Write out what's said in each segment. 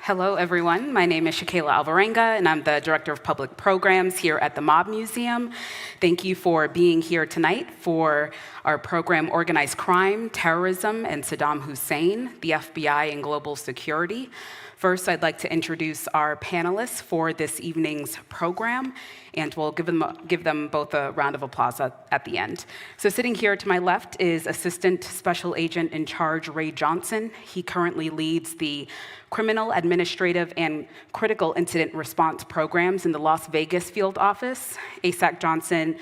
Hello, everyone. My name is Shakayla Alvarenga, and I'm the Director of Public Programs here at the Mob Museum. Thank you for being here tonight for our program, Organized Crime, Terrorism, and Saddam Hussein, the FBI and Global Security. First, I'd like to introduce our panelists for this evening's program, and we'll give them both a round of applause at the end. So sitting here to my left is Assistant Special Agent in Charge Ray Johnson. He currently leads the Criminal, Administrative, and Critical Incident Response programs in the Las Vegas field office. ASAC Johnson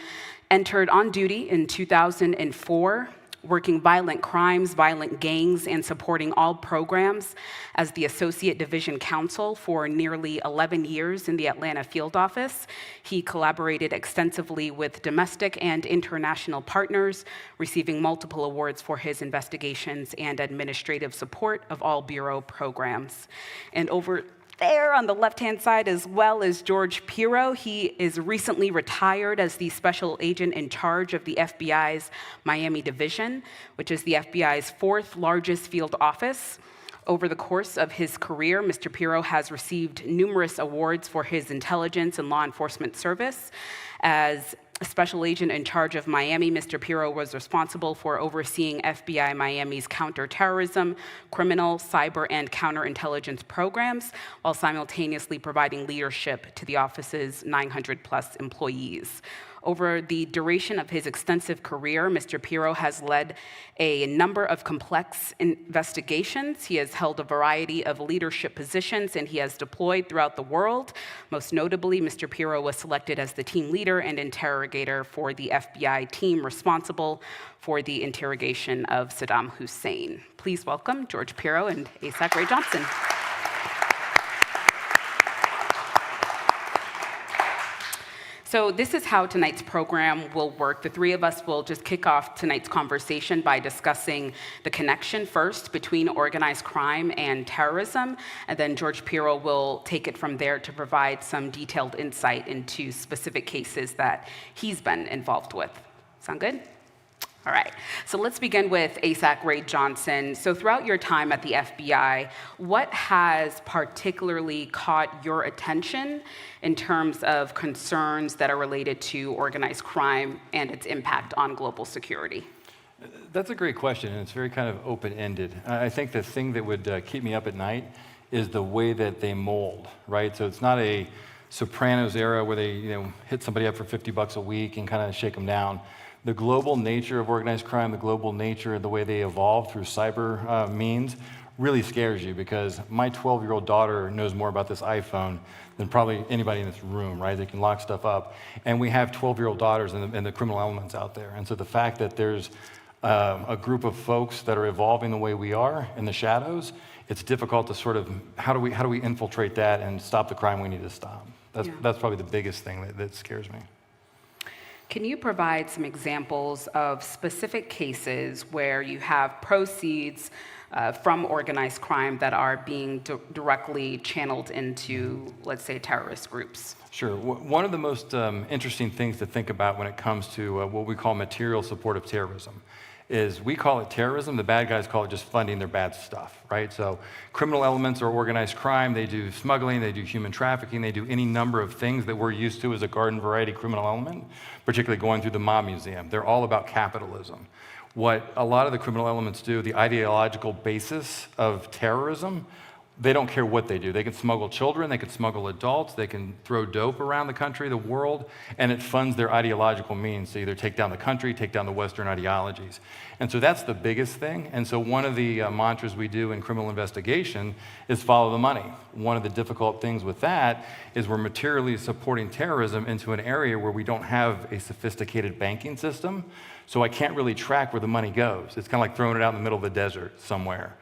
entered on duty in 2004, working violent crimes, violent gangs, and supporting all programs as the Associate Division Counsel for nearly 11 years in the Atlanta field office. He collaborated extensively with domestic and international partners, receiving multiple awards for his investigations and administrative support of all Bureau programs. And over there on the left-hand side as well is George Piro. He is recently retired as the special agent in charge of the FBI's Miami division, which is the FBI's fourth largest field office. Over the course of his career, Mr. Piro has received numerous awards for his intelligence and law enforcement service. As a special agent in charge of Miami, Mr. Piro was responsible for overseeing FBI Miami's counterterrorism, criminal, cyber, and counterintelligence programs, while simultaneously providing leadership to the office's 900-plus employees. Over the duration of his extensive career, Mr. Piro has led a number of complex investigations. He has held a variety of leadership positions, and he has deployed throughout the world. Most notably, Mr. Piro was selected as the team leader and interrogator for the FBI team responsible for the interrogation of Saddam Hussein. Please welcome George Piro and ASAC Ray Johnson. So this is how tonight's program will work. The three of us will just kick off tonight's conversation by discussing the connection first between organized crime and terrorism, and then George Piro will take it from there to provide some detailed insight into specific cases that he's been involved with. Sound good? All right, so let's begin with ASAC Ray Johnson. So throughout your time at the FBI, what has particularly caught your attention in terms of concerns that are related to organized crime and its impact on global security? That's a great question, and it's very kind of open-ended. I think the thing that would keep me up at night is the way that they mold, right? So it's not a Sopranos era where they hit somebody up for $50 a week and kind of shake them down. The global nature of organized crime, the global nature of the way they evolve through cyber means really scares you, because my 12-year-old daughter knows more about this iPhone than probably anybody in this room, right? They can lock stuff up. And we have 12-year-old daughters and the criminal elements out there. And so the fact that there's a group of folks that are evolving the way we are in the shadows, it's difficult to sort of, how do we infiltrate that and stop the crime we need to stop? That's probably the biggest thing that scares me. Can you provide some examples of specific cases where you have proceeds from organized crime that are being directly channeled into, let's say, terrorist groups? Sure. One of the most interesting things to think about when it comes to what we call material support of terrorism is we call it terrorism. The bad guys call it just funding their bad stuff, right? So criminal elements or organized crime, they do smuggling, they do human trafficking, they do any number of things that we're used to as a garden variety criminal element, particularly going through the Mob Museum. They're all about capitalism. What a lot of the criminal elements do, the ideological basis of terrorism, they don't care what they do. They can smuggle children, they can smuggle adults, they can throw dope around the country, the world, and it funds their ideological means to either take down the country, take down the Western ideologies. And so that's the biggest thing. And so one of the mantras we do in criminal investigation is follow the money. One of the difficult things with that is we're materially supporting terrorism into an area where we don't have a sophisticated banking system, so I can't really track where the money goes. It's kind of like throwing it out in the middle of the desert somewhere.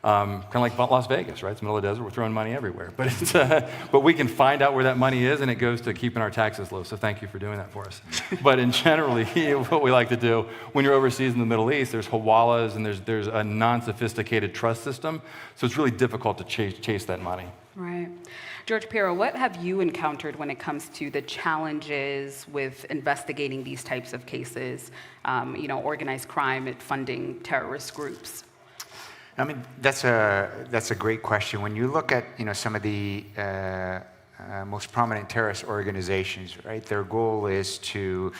Kind of like Las Vegas, right? It's the middle of the desert, we're throwing money everywhere. But we can find out where that money is, and it goes to keeping our taxes low, so thank you for doing that for us. But in generally, what we like to do, when you're overseas in the Middle East, there's hawalas, and there's a non-sophisticated trust system, so it's really difficult to chase that money. Right. George Piro, what have you encountered when it comes to the challenges with investigating these types of cases, organized crime and funding terrorist groups? I mean, that's a great question. When you look at some of the most prominent terrorist organizations, right? Their goal is to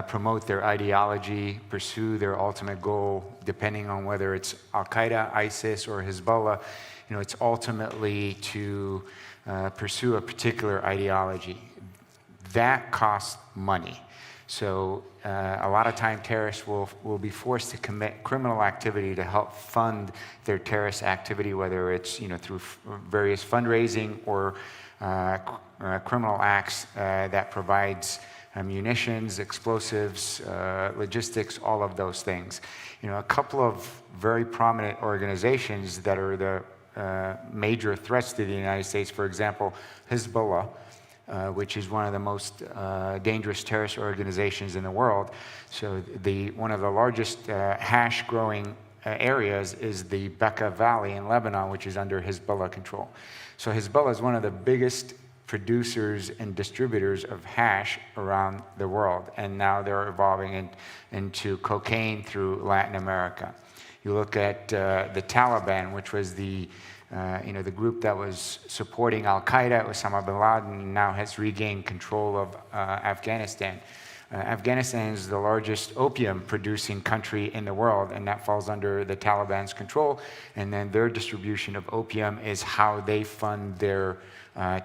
promote their ideology, pursue their ultimate goal, depending on whether it's Al-Qaeda, ISIS, or Hezbollah. It's ultimately to pursue a particular ideology. That costs money. So a lot of time terrorists will be forced to commit criminal activity to help fund their terrorist activity, whether it's through various fundraising or criminal acts that provides munitions, explosives, logistics, all of those things. A couple of very prominent organizations that are the major threats to the United States, for example, Hezbollah, which is one of the most dangerous terrorist organizations in the world. So one of the largest hash growing areas is the Bekaa Valley in Lebanon, which is under Hezbollah control. So Hezbollah is one of the biggest producers and distributors of hash around the world, and now they're evolving into cocaine through Latin America. You look at the Taliban, which was the group that was supporting Al-Qaeda, Osama bin Laden, now has regained control of Afghanistan. Afghanistan is the largest opium-producing country in the world, and that falls under the Taliban's control. And then their distribution of opium is how they fund their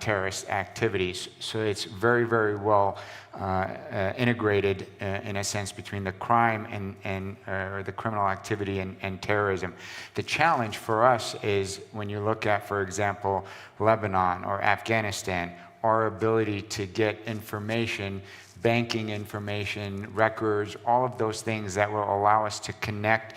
terrorist activities. So it's very, very well integrated in a sense between the crime and the criminal activity and terrorism. The challenge for us is when you look at, for example, Lebanon or Afghanistan, our ability to get information, banking information, records, all of those things that will allow us to connect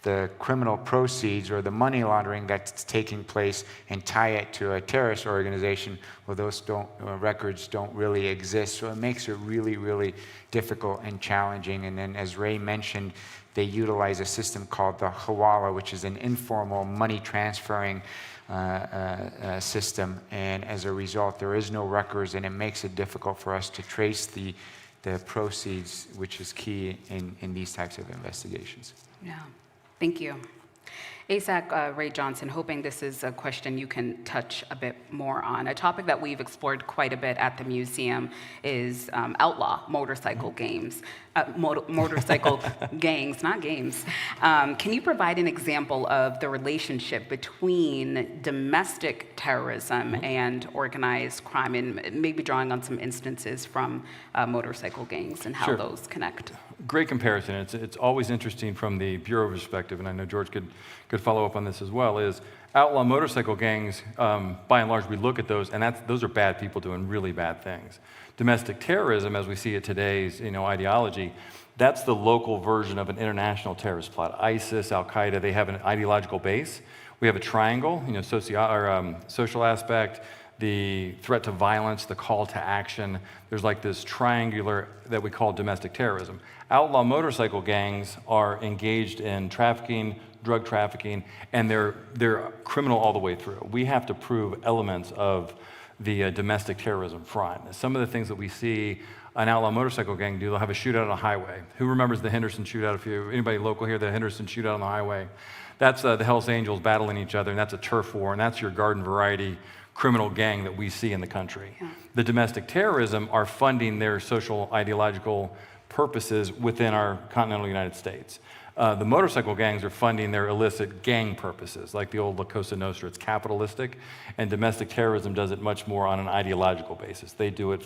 the criminal proceeds or the money laundering that's taking place and tie it to a terrorist organization, well, those records don't really exist. So it makes it really, really difficult and challenging. And then, as Ray mentioned, they utilize a system called the Hawala, which is an informal money transferring system. And as a result, there is no records, and it makes it difficult for us to trace the proceeds, which is key in these types of investigations. Yeah. Thank you. ASAC Ray Johnson, hoping this is a question you can touch a bit more on. A topic that we've explored quite a bit at the museum is outlaw motorcycle games. Motorcycle gangs, not games. Can you provide an example of the relationship between domestic terrorism and organized crime, and maybe drawing on some instances from motorcycle gangs and how those connect? Great comparison. It's always interesting from the Bureau perspective, and I know George could follow up on this as well, is outlaw motorcycle gangs, by and large, we look at those, and those are bad people doing really bad things. Domestic terrorism, as we see it today's ideology, that's the local version of an international terrorist plot. ISIS, Al-Qaeda, they have an ideological base. We have a triangle, social aspect, the threat to violence, the call to action. There's like this triangular that we call domestic terrorism. Outlaw motorcycle gangs are engaged in trafficking, drug trafficking, and they're criminal all the way through. We have to prove elements of the domestic terrorism front. Some of the things that we see an outlaw motorcycle gang do, they'll have a shootout on a highway. Who remembers the Henderson shootout? Anybody local here, the Henderson shootout on the highway? That's the Hells Angels battling each other, and that's a turf war, and that's your garden variety criminal gang that we see in the country. Yeah. The domestic terrorism are funding their social ideological purposes within our continental United States. The motorcycle gangs are funding their illicit gang purposes, like the old La Cosa Nostra. It's capitalistic, and domestic terrorism does it much more on an ideological basis. They do it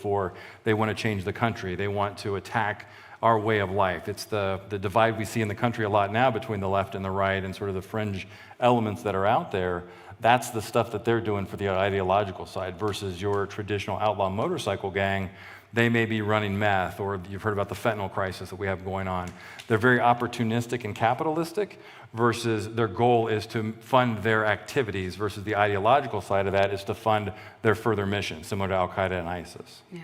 they want to change the country. They want to attack our way of life. It's the divide we see in the country a lot now between the left and the right and sort of the fringe elements that are out there. That's the stuff that they're doing for the ideological side versus your traditional outlaw motorcycle gang. They may be running meth, or you've heard about the fentanyl crisis that we have going on. They're very opportunistic and capitalistic versus their goal is to fund their activities versus the ideological side of that is to fund their further mission, similar to Al-Qaeda and ISIS. Yeah.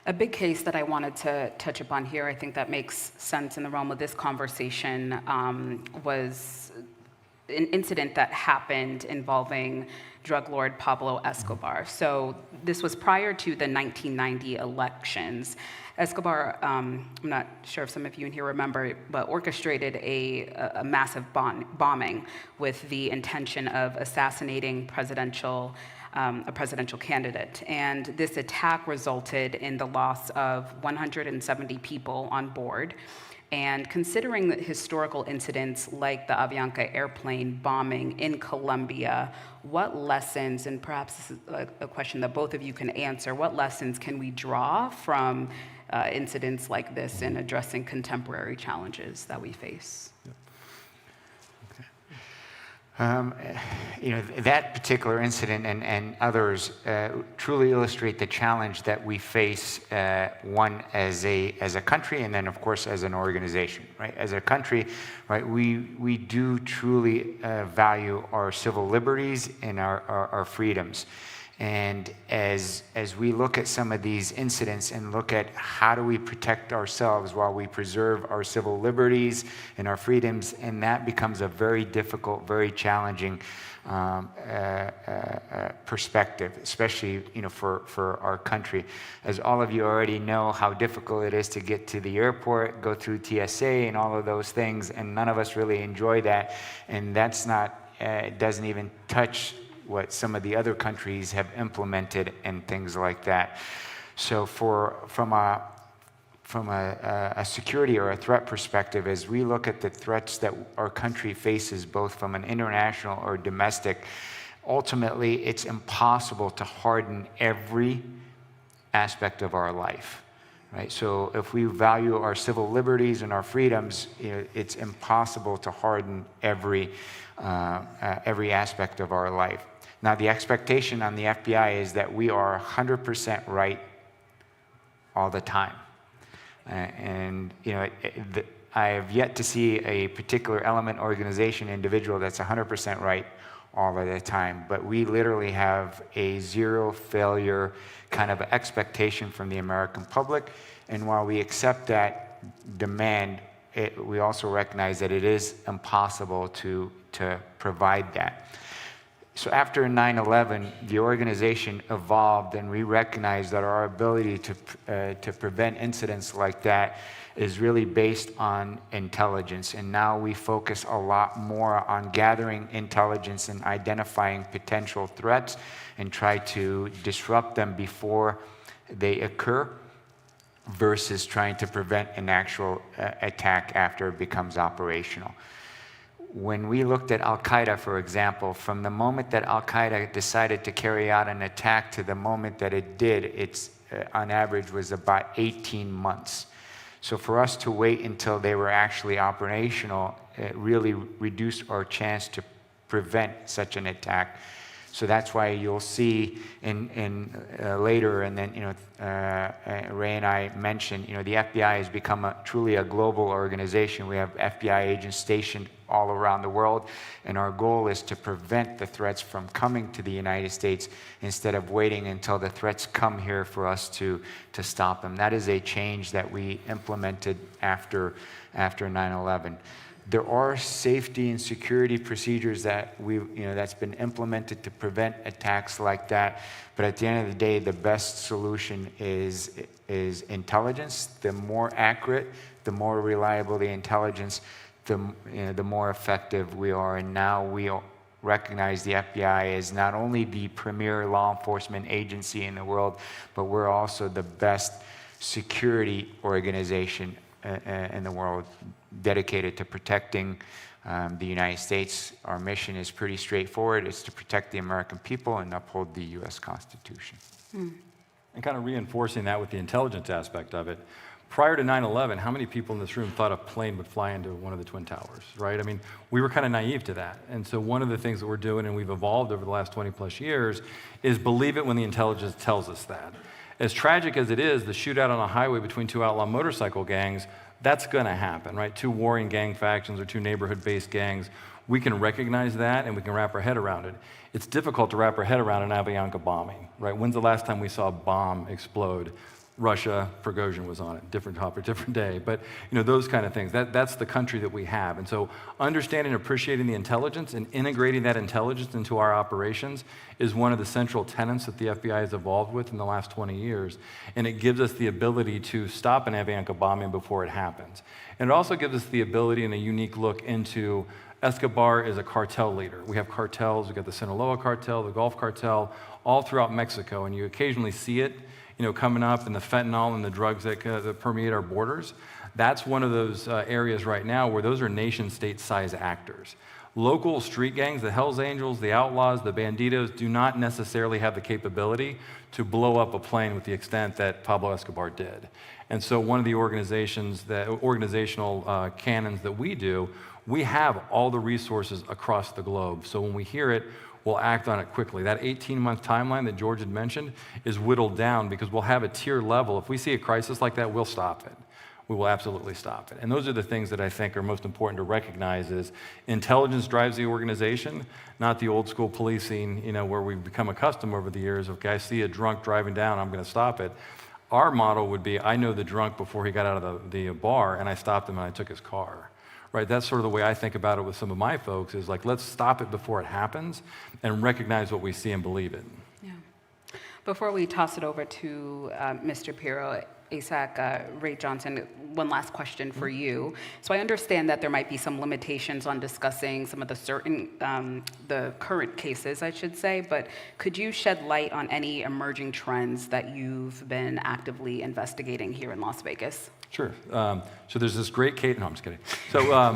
A big case that I wanted to touch upon here, I think that makes sense in the realm of this conversation, was an incident that happened involving drug lord Pablo Escobar. So this was prior to the 1990 elections. Escobar, I'm not sure if some of you in here remember, but orchestrated a massive bombing with the intention of assassinating a presidential candidate. And this attack resulted in the loss of 170 people on board. And considering the historical incidents like the Avianca airplane bombing in Colombia, what lessons, and perhaps this is a question that both of you can answer, what lessons can we draw from incidents like this in addressing contemporary challenges that we face? That particular incident and others truly illustrate the challenge that we face, one as a country, and then of course as an organization. Right, as a country, right, we do truly value our civil liberties and our freedoms. And as we look at some of these incidents and look at how do we protect ourselves while we preserve our civil liberties and our freedoms, and that becomes a very difficult, very challenging perspective, especially for our country. As all of you already know, how difficult it is to get to the airport, go through TSA and all of those things, and none of us really enjoy that. And that's not, it doesn't even touch what some of the other countries have implemented and things like that. So from a security or a threat perspective, as we look at the threats that our country faces, both from an international or domestic, ultimately it's impossible to harden every aspect of our life. Right? So if we value our civil liberties and our freedoms, it's impossible to harden every aspect of our life. Now, the expectation on the FBI is that we are 100% right all the time. I have yet to see a particular element, organization, individual that's 100% right all of the time. But we literally have a zero failure kind of expectation from the American public. And while we accept that demand, we also recognize that it is impossible to provide that. So after 9/11, the organization evolved, and we recognized that our ability to prevent incidents like that is really based on intelligence. And now we focus a lot more on gathering intelligence and identifying potential threats and try to disrupt them before they occur, versus trying to prevent an actual attack after it becomes operational. When we looked at Al-Qaeda, for example, from the moment that Al-Qaeda decided to carry out an attack to the moment that it did, it's on average was about 18 months. So for us to wait until they were actually operational, it really reduced our chance to prevent such an attack. So that's why you'll see later, and then Ray and I mentioned, the FBI has become truly a global organization. We have FBI agents stationed all around the world, and our goal is to prevent the threats from coming to the United States instead of waiting until the threats come here for us to stop them. That is a change that we implemented after 9/11. There are safety and security procedures that that's been implemented to prevent attacks like that. But at the end of the day, the best solution is intelligence. The more accurate, the more reliable the intelligence, the more effective we are. And now we recognize the FBI as not only the premier law enforcement agency in the world, but we're also the best security organization in the world, dedicated to protecting the United States. Our mission is pretty straightforward. It's to protect the American people and uphold the U.S. Constitution. And kind of reinforcing that with the intelligence aspect of it, prior to 9/11, how many people in this room thought a plane would fly into one of the Twin Towers, right? I mean, we were kind of naive to that. And so one of the things that we're doing, and we've evolved over the last 20 plus years, is believe it when the intelligence tells us that. As tragic as it is, the shootout on a highway between two outlaw motorcycle gangs, that's going to happen, right? Two warring gang factions or two neighborhood-based gangs. We can recognize that, and we can wrap our head around it. It's difficult to wrap our head around an Avianca bombing, right? When's the last time we saw a bomb explode Russia, Prigozhin was on it, different topic, different day, but those kind of things. That's the country that we have. And so understanding and appreciating the intelligence and integrating that intelligence into our operations is one of the central tenets that the FBI has evolved with in the last 20 years. And it gives us the ability to stop an Avianca bombing before it happens. And it also gives us the ability and a unique look into Escobar is a cartel leader. We have cartels, we've got the Sinaloa cartel, the Gulf cartel, all throughout Mexico, and you occasionally see it coming up, and the fentanyl and the drugs that permeate our borders. That's one of those areas right now where those are nation-state size actors. Local street gangs, the Hells Angels, the Outlaws, the Banditos, do not necessarily have the capability to blow up a plane with the extent that Pablo Escobar did. And so one of the organizational canons that we do, we have all the resources across the globe. So when we hear it, we'll act on it quickly. That 18-month timeline that George had mentioned is whittled down because we'll have a tier level. If we see a crisis like that, we'll stop it. We will absolutely stop it. And those are the things that I think are most important to recognize is intelligence drives the organization, not the old school policing, where we've become accustomed over the years. Okay, I see a drunk driving down, I'm going to stop it. Our model would be, I know the drunk before he got out of the bar, and I stopped him and I took his car. Right, that's sort of the way I think about it with some of my folks is like, let's stop it before it happens and recognize what we see and believe it. Yeah. Before we toss it over to Mr. Piro, ASAC, Ray Johnson, one last question for you. So I understand that there might be some limitations on discussing some of the current cases, I should say, but could you shed light on any emerging trends that you've been actively investigating here in Las Vegas? Sure. So there's this great case. No, I'm just kidding. So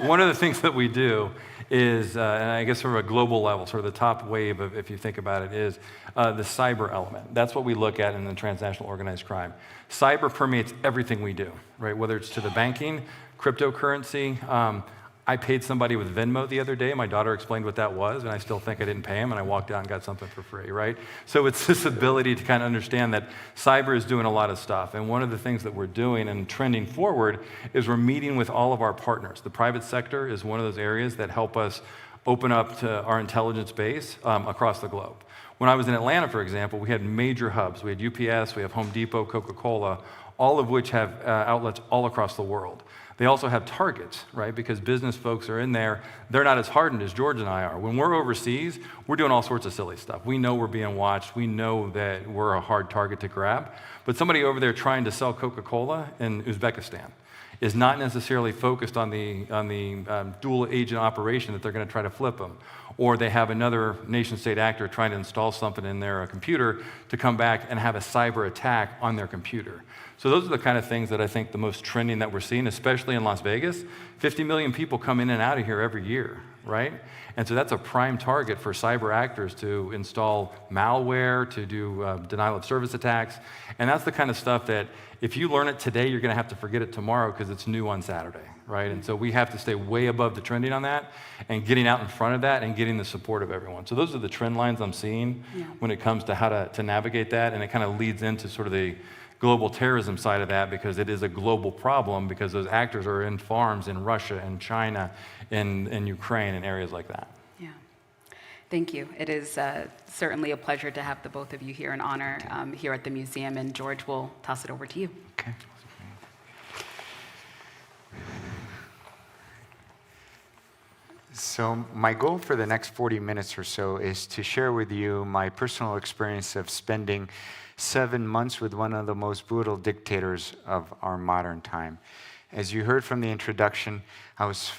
one of the things that we do is, and I guess from a global level, sort of the top wave of, if you think about it, is the cyber element. That's what we look at in the transnational organized crime. Cyber permeates everything we do, right? Whether it's to the banking, cryptocurrency. I paid somebody with Venmo the other day. My daughter explained what that was, and I still think I didn't pay him, and I walked out and got something for free, right? So it's this ability to kind of understand that cyber is doing a lot of stuff. And one of the things that we're doing and trending forward is we're meeting with all of our partners. The private sector is one of those areas that help us open up to our intelligence base across the globe. When I was in Atlanta, for example, we had major hubs. We had UPS, we have Home Depot, Coca-Cola, all of which have outlets all across the world. They also have targets, right? Because business folks are in there. They're not as hardened as George and I are. When we're overseas, we're doing all sorts of silly stuff. We know we're being watched. We know that we're a hard target to grab. But somebody over there trying to sell Coca-Cola in Uzbekistan is not necessarily focused on the dual agent operation that they're going to try to flip them. Or they have another nation-state actor trying to install something in their computer to come back and have a cyber attack on their computer. So those are the kind of things that I think the most trending that we're seeing, especially in Las Vegas. 50 million people come in and out of here every year, right? And so that's a prime target for cyber actors to install malware, to do denial of service attacks. And that's the kind of stuff that if you learn it today, you're going to have to forget it tomorrow because it's new on Saturday, right? And so we have to stay way above the trending on that and getting out in front of that and getting the support of everyone. So those are the trend lines I'm seeing when it comes to how to navigate that. And it kind of leads into sort of the global terrorism side of that because it is a global problem because those actors are in farms in Russia and China and Ukraine and areas like that. Yeah. Thank you. It is certainly a pleasure to have the both of you here, an honor here at the museum. And George, we'll toss it over to you. Okay. So my goal for the next 40 minutes or so is to share with you my personal experience of spending 7 months with one of the most brutal dictators of our modern time. As you heard from the introduction, I was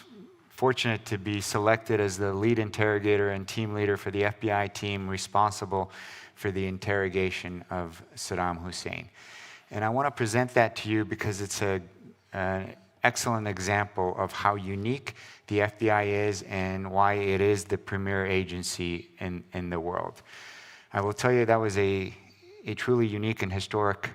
fortunate to be selected as the lead interrogator and team leader for the FBI team responsible for the interrogation of Saddam Hussein. And I want to present that to you because it's an excellent example of how unique the FBI is and why it is the premier agency in the world. I will tell you that was a truly unique and historic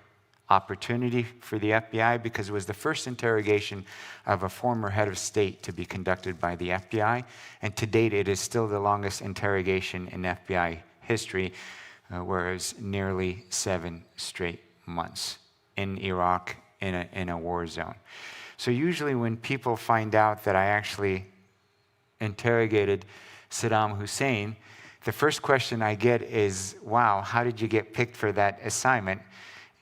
opportunity for the FBI because it was the first interrogation of a former head of state to be conducted by the FBI. And to date, it is still the longest interrogation in FBI history, where it was nearly 7 straight months in Iraq in a war zone. So usually when people find out that I actually interrogated Saddam Hussein, the first question I get is, wow, how did you get picked for that assignment?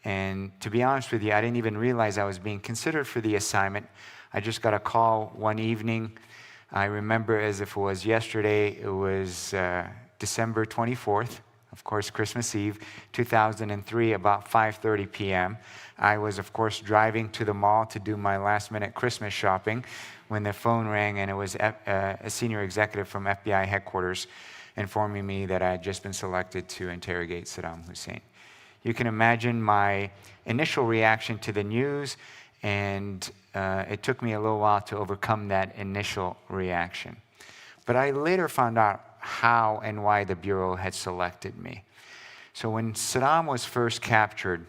And to be honest with you, I didn't even realize I was being considered for the assignment. I just got a call one evening. I remember as if it was yesterday. It was December 24th, of course, Christmas Eve, 2003, about 5:30 p.m. I was, of course, driving to the mall to do my last-minute Christmas shopping when the phone rang, and it was a senior executive from FBI headquarters informing me that I had just been selected to interrogate Saddam Hussein. You can imagine my initial reaction to the news, and it took me a little while to overcome that initial reaction. But I later found out how and why the Bureau had selected me. So when Saddam was first captured,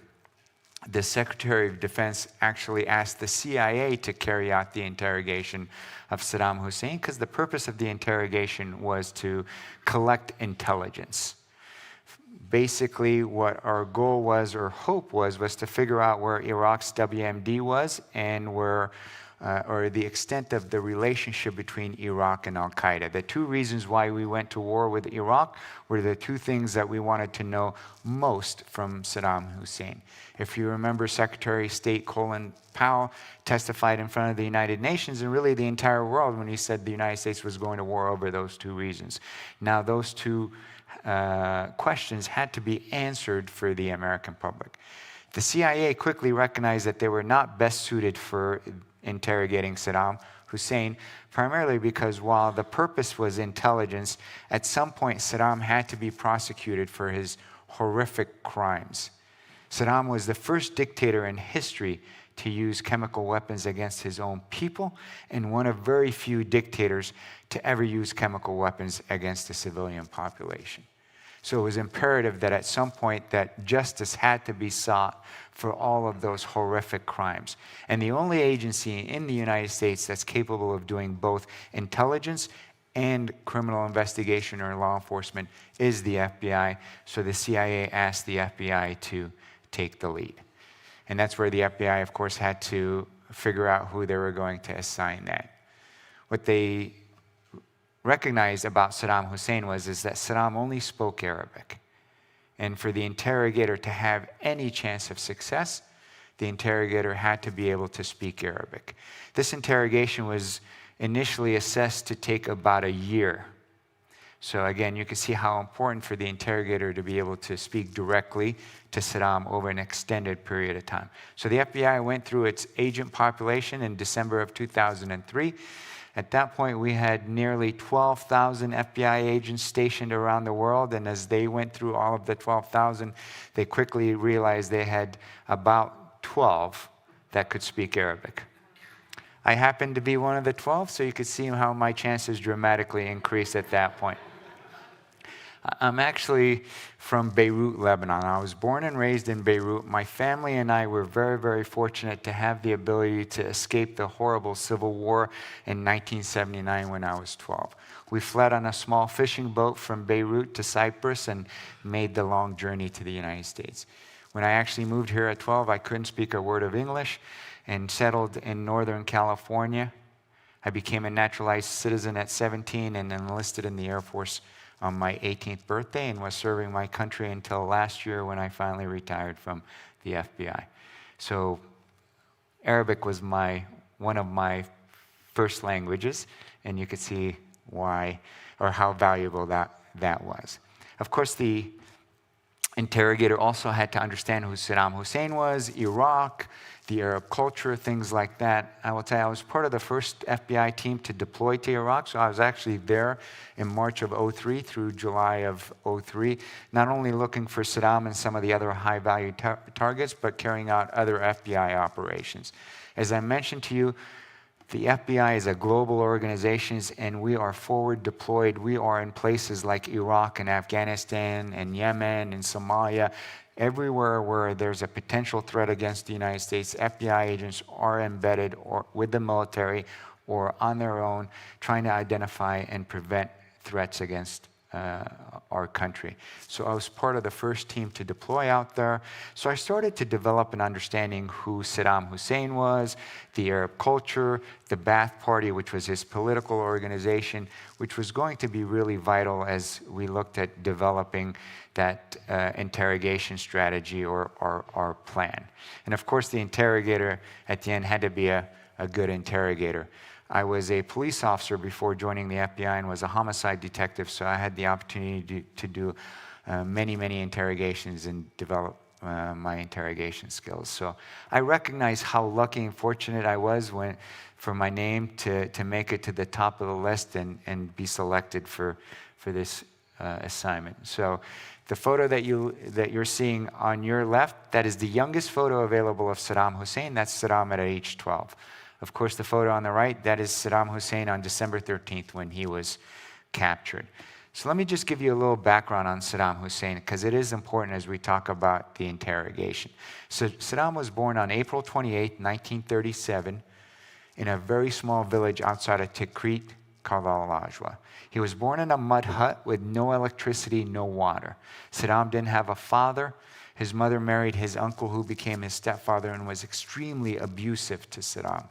the Secretary of Defense actually asked the CIA to carry out the interrogation of Saddam Hussein, because the purpose of the interrogation was to collect intelligence. Basically, what our goal was, or hope was to figure out where Iraq's WMD was and where, or the extent of the relationship between Iraq and Al-Qaeda. The two reasons why we went to war with Iraq were the two things that we wanted to know most from Saddam Hussein. If you remember, Secretary of State Colin Powell testified in front of the United Nations and really the entire world when he said the United States was going to war over those two reasons. Now, those two questions had to be answered for the American public. The CIA quickly recognized that they were not best suited for interrogating Saddam Hussein, primarily because while the purpose was intelligence, at some point Saddam had to be prosecuted for his horrific crimes. Saddam was the first dictator in history to use chemical weapons against his own people, and one of very few dictators to ever use chemical weapons against the civilian population. So it was imperative that at some point that justice had to be sought for all of those horrific crimes. And the only agency in the United States that's capable of doing both intelligence and criminal investigation or law enforcement is the FBI. So the CIA asked the FBI to take the lead. And that's where the FBI, of course, had to figure out who they were going to assign that. What they recognized about Saddam Hussein is that Saddam only spoke Arabic. And for the interrogator to have any chance of success, the interrogator had to be able to speak Arabic. This interrogation was initially assessed to take about a year. So again, you can see how important for the interrogator to be able to speak directly to Saddam over an extended period of time. So the FBI went through its agent population in December of 2003. At that point, we had nearly 12,000 FBI agents stationed around the world, and as they went through all of the 12,000, they quickly realized they had about 12 that could speak Arabic. I happened to be one of the 12, so you could see how my chances dramatically increased at that point. I'm actually from Beirut, Lebanon. I was born and raised in Beirut. My family and I were very, very fortunate to have the ability to escape the horrible civil war in 1979 when I was 12. We fled on a small fishing boat from Beirut to Cyprus and made the long journey to the United States. When I actually moved here at 12, I couldn't speak a word of English and settled in Northern California. I became a naturalized citizen at 17 and enlisted in the Air Force on my 18th birthday and was serving my country until last year when I finally retired from the FBI. So Arabic was one of my first languages, and you could see why or how valuable that was. Of course, the interrogator also had to understand who Saddam Hussein was, Iraq, the Arab culture, things like that. I will tell you, I was part of the first FBI team to deploy to Iraq, so I was actually there in March of 2003 through July of 2003, not only looking for Saddam and some of the other high-value targets, but carrying out other FBI operations. As I mentioned to you, the FBI is a global organization, and we are forward deployed. We are in places like Iraq and Afghanistan and Yemen and Somalia. Everywhere where there's a potential threat against the United States, FBI agents are embedded or with the military or on their own, trying to identify and prevent threats against our country. So I was part of the first team to deploy out there. So I started to develop an understanding who Saddam Hussein was, the Arab culture, the Ba'ath Party, which was his political organization, which was going to be really vital as we looked at developing that interrogation strategy or our plan. And of course, the interrogator at the end had to be a good interrogator. I was a police officer before joining the FBI and was a homicide detective, so I had the opportunity to do many, many interrogations and develop my interrogation skills. So I recognize how lucky and fortunate I was for my name to make it to the top of the list and be selected for this assignment. So the photo that you're seeing on your left, that is the youngest photo available of Saddam Hussein. That's Saddam at age 12. Of course, the photo on the right, that is Saddam Hussein on December 13th when he was captured. So let me just give you a little background on Saddam Hussein, because it is important as we talk about the interrogation. So Saddam was born on April 28, 1937, in a very small village outside of Tikrit called Al-Ajwa. He was born in a mud hut with no electricity, no water. Saddam didn't have a father. His mother married his uncle, who became his stepfather and was extremely abusive to Saddam.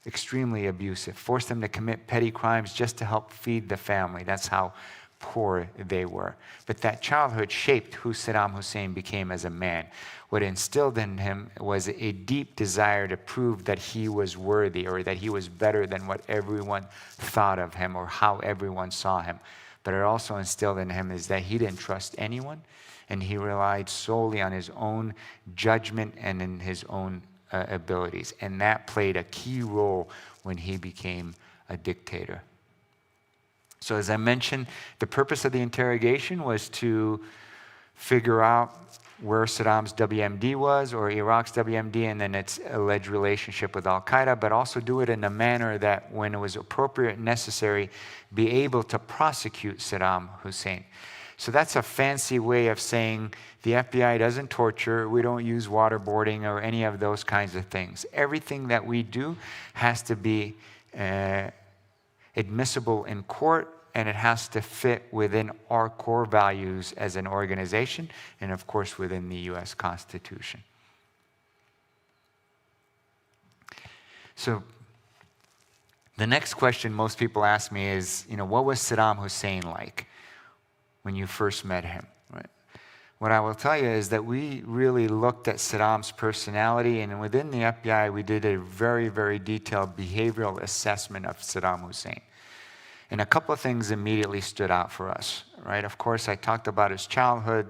Extremely abusive, forced him to commit petty crimes just to help feed the family. That's how poor they were. But that childhood shaped who Saddam Hussein became as a man. What instilled in him was a deep desire to prove that he was worthy, or that he was better than what everyone thought of him or how everyone saw him. But it also instilled in him is that he didn't trust anyone, and he relied solely on his own judgment and in his own abilities. And that played a key role when he became a dictator. So as I mentioned, the purpose of the interrogation was to figure out where Saddam's WMD was, or Iraq's WMD, and then its alleged relationship with Al-Qaeda, but also do it in a manner that, when it was appropriate and necessary, be able to prosecute Saddam Hussein. So that's a fancy way of saying the FBI doesn't torture, we don't use waterboarding or any of those kinds of things. Everything that we do has to be admissible in court, and it has to fit within our core values as an organization, and of course within the US Constitution. So the next question most people ask me is, what was Saddam Hussein like when you first met him? Right? What I will tell you is that we really looked at Saddam's personality, and within the FBI, we did a very, very detailed behavioral assessment of Saddam Hussein. And a couple of things immediately stood out for us, right? Of course, I talked about his childhood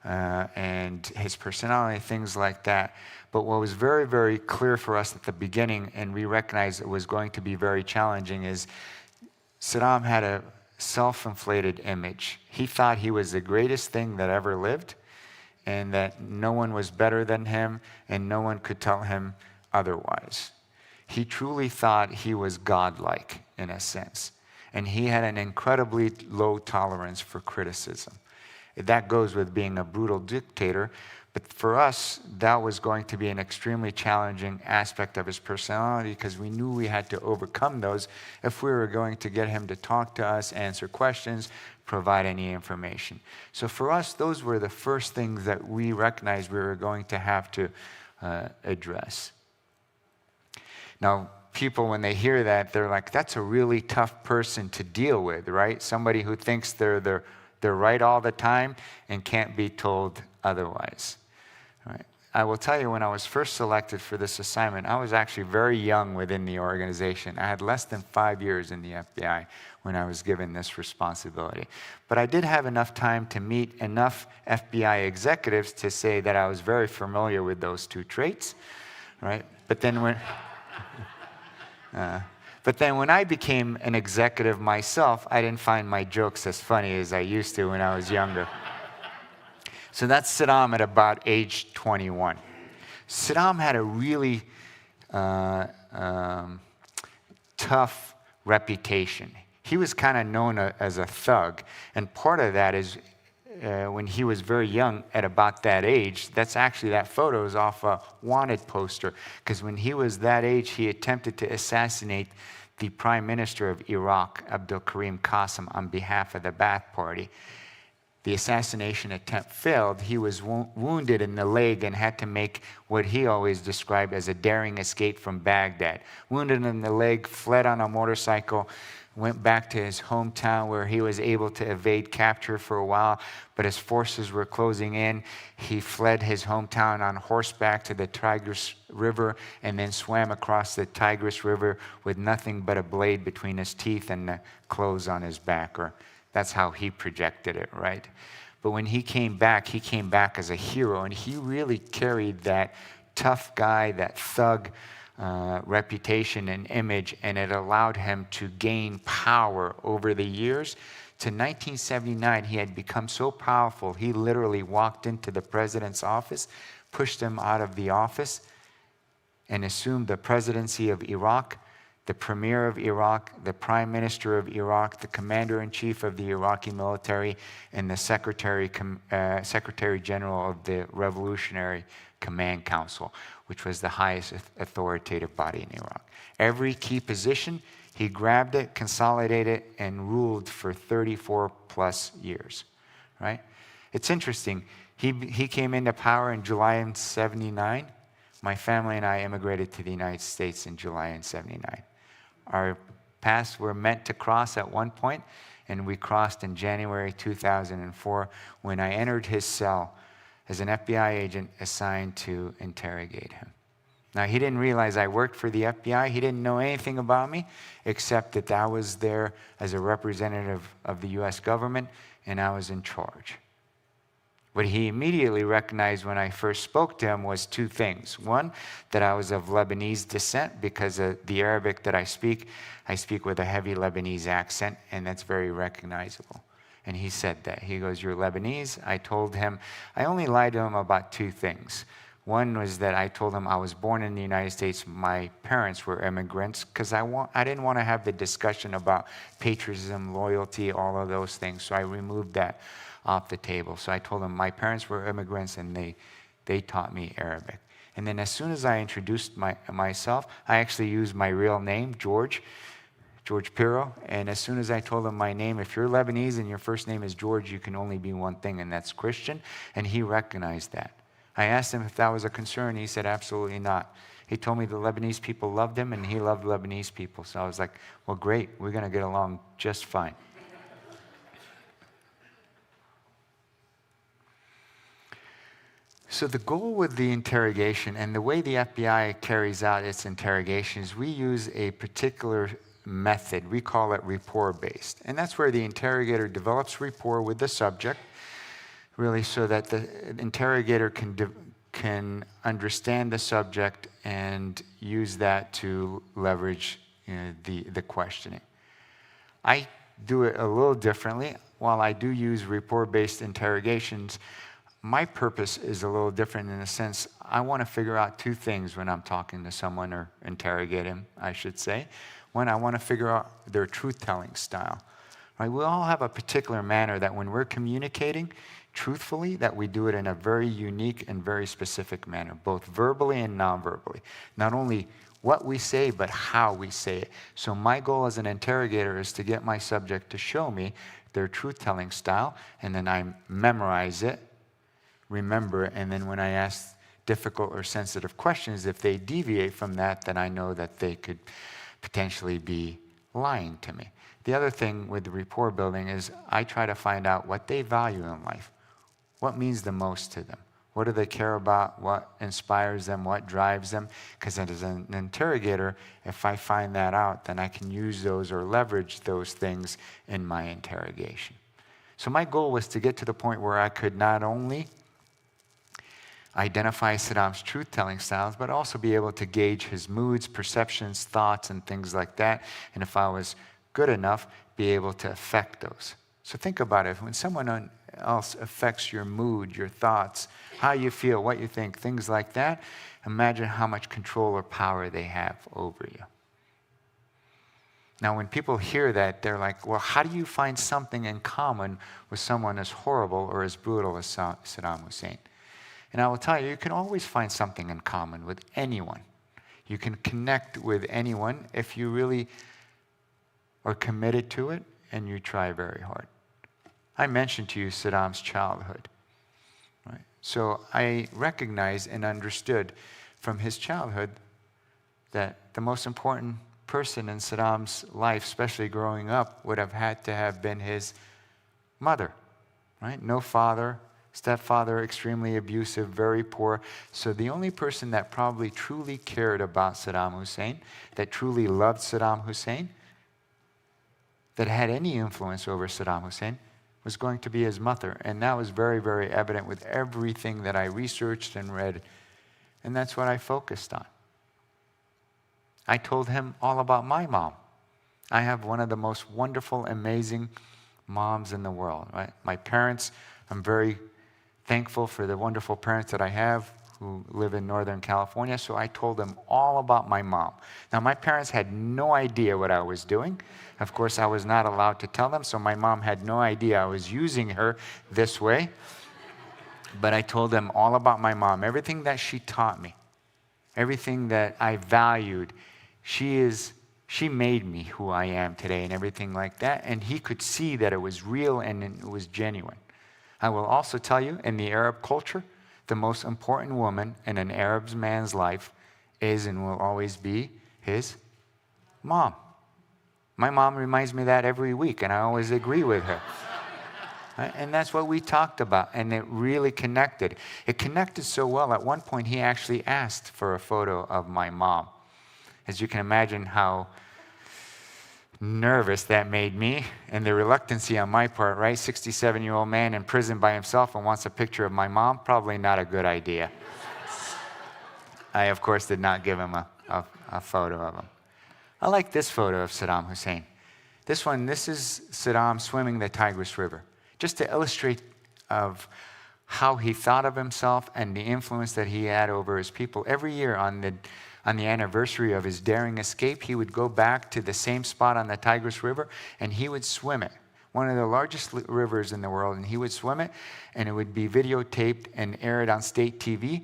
and his personality, things like that. But what was very, very clear for us at the beginning, and we recognized it was going to be very challenging, is Saddam had a self-inflated image. He thought he was the greatest thing that ever lived, and that no one was better than him, and no one could tell him otherwise. He truly thought he was godlike, in a sense. And he had an incredibly low tolerance for criticism. That goes with being a brutal dictator, but for us, that was going to be an extremely challenging aspect of his personality, because we knew we had to overcome those if we were going to get him to talk to us, answer questions, provide any information. So for us, those were the first things that we recognized we were going to have to address. Now, people, when they hear that, they're like, that's a really tough person to deal with, right? Somebody who thinks they're right all the time and can't be told otherwise. Right? I will tell you, when I was first selected for this assignment, I was actually very young within the organization. I had less than 5 years in the FBI when I was given this responsibility. But I did have enough time to meet enough FBI executives to say that I was very familiar with those two traits, right? But then when I became an executive myself, I didn't find my jokes as funny as I used to when I was younger. So that's Saddam at about age 21. Saddam had a really tough reputation. He was kind of known as a thug, and part of that is when he was very young, at about that age, that photo is off a wanted poster, because when he was that age, he attempted to assassinate the Prime Minister of Iraq, Abdul Karim Qasim, on behalf of the Ba'ath Party. The assassination attempt failed. He was wounded in the leg and had to make what he always described as a daring escape from Baghdad. Wounded in the leg, fled on a motorcycle, went back to his hometown where he was able to evade capture for a while, but as forces were closing in, he fled his hometown on horseback to the Tigris River and then swam across the Tigris River with nothing but a blade between his teeth and the clothes on his back, or that's how he projected it, right? But when he came back as a hero, and he really carried that tough guy, that thug reputation and image, and it allowed him to gain power over the years. To 1979, he had become so powerful, he literally walked into the president's office, pushed him out of the office, and assumed the presidency of Iraq, the premier of Iraq, the prime minister of Iraq, the commander-in-chief of the Iraqi military, and the secretary general of the Revolutionary Command Council, which was the highest authoritative body in Iraq. Every key position, he grabbed it, consolidated it, and ruled for 34 plus years, right? It's interesting. He came into power in July of 79. My family and I immigrated to the United States in July of 79. Our paths were meant to cross at one point, and we crossed in January 2004 when I entered his cell as an FBI agent assigned to interrogate him. Now, he didn't realize I worked for the FBI. He didn't know anything about me, except that I was there as a representative of the US government, and I was in charge. What he immediately recognized when I first spoke to him was two things. One, that I was of Lebanese descent, because of the Arabic that I speak with a heavy Lebanese accent, and that's very recognizable. And he said that. He goes, "You're Lebanese?" I told him, I only lied to him about two things. One was that I told him I was born in the United States. My parents were immigrants, because I didn't want to have the discussion about patriotism, loyalty, all of those things. So I removed that off the table. So I told him my parents were immigrants and they taught me Arabic. And then as soon as I introduced myself, I actually used my real name, George Piro. And as soon as I told him my name, if you're Lebanese and your first name is George, you can only be one thing, and that's Christian. And he recognized that. I asked him if that was a concern. He said, absolutely not. He told me the Lebanese people loved him and he loved Lebanese people. So I was like, well, great. We're going to get along just fine. So the goal with the interrogation and the way the FBI carries out its interrogations, we use a particular method. We call it rapport-based. And that's where the interrogator develops rapport with the subject, really, so that the interrogator can understand the subject and use that to leverage, the questioning. I do it a little differently. While I do use rapport-based interrogations, my purpose is a little different in the sense I want to figure out two things when I'm talking to someone, or interrogate him, I should say. One, I want to figure out their truth-telling style. Right? We all have a particular manner that when we're communicating truthfully, that we do it in a very unique and very specific manner, both verbally and non-verbally. Not only what we say, but how we say it. So my goal as an interrogator is to get my subject to show me their truth-telling style, and then I memorize it, remember, and then when I ask difficult or sensitive questions, if they deviate from that, then I know that they could potentially be lying to me. The other thing with the rapport building is I try to find out what they value in life. What means the most to them? What do they care about? What inspires them? What drives them? Because as an interrogator, if I find that out, then I can use those or leverage those things in my interrogation. So my goal was to get to the point where I could not only identify Saddam's truth-telling styles, but also be able to gauge his moods, perceptions, thoughts, and things like that. And if I was good enough, be able to affect those. So think about it. When someone else affects your mood, your thoughts, how you feel, what you think, things like that, imagine how much control or power they have over you. Now, when people hear that, they're like, well, how do you find something in common with someone as horrible or as brutal as Saddam Hussein? And I will tell you, you can always find something in common with anyone. You can connect with anyone if you really or committed to it, and you try very hard. I mentioned to you Saddam's childhood. Right? So I recognized and understood from his childhood that the most important person in Saddam's life, especially growing up, would have had to have been his mother. Right? No father, stepfather, extremely abusive, very poor. So the only person that probably truly cared about Saddam Hussein, that truly loved Saddam Hussein, that had any influence over Saddam Hussein, was going to be his mother. And that was very, very evident with everything that I researched and read. And that's what I focused on. I told him all about my mom. I have one of the most wonderful, amazing moms in the world. Right? My parents, I'm very thankful for the wonderful parents that I have who live in Northern California. So I told them all about my mom. Now, my parents had no idea what I was doing. Of course, I was not allowed to tell them, so my mom had no idea I was using her this way. But I told them all about my mom, everything that she taught me, everything that I valued. She made me who I am today and everything like that. And he could see that it was real and it was genuine. I will also tell you, in the Arab culture, the most important woman in an Arab man's life is and will always be his mom. My mom reminds me of that every week, and I always agree with her. Right? And that's what we talked about, and it really connected. It connected so well, at one point he actually asked for a photo of my mom. As you can imagine how nervous that made me, and the reluctancy on my part, right? 67-year-old man in prison by himself and wants a picture of my mom, probably not a good idea. I, of course, did not give him a photo of him. I like this photo of Saddam Hussein. This is Saddam swimming the Tigris River, just to illustrate of how he thought of himself and the influence that he had over his people. Every year on the anniversary of his daring escape, he would go back to the same spot on the Tigris River, and he would swim it, one of the largest rivers in the world, and he would swim it, and it would be videotaped and aired on state TV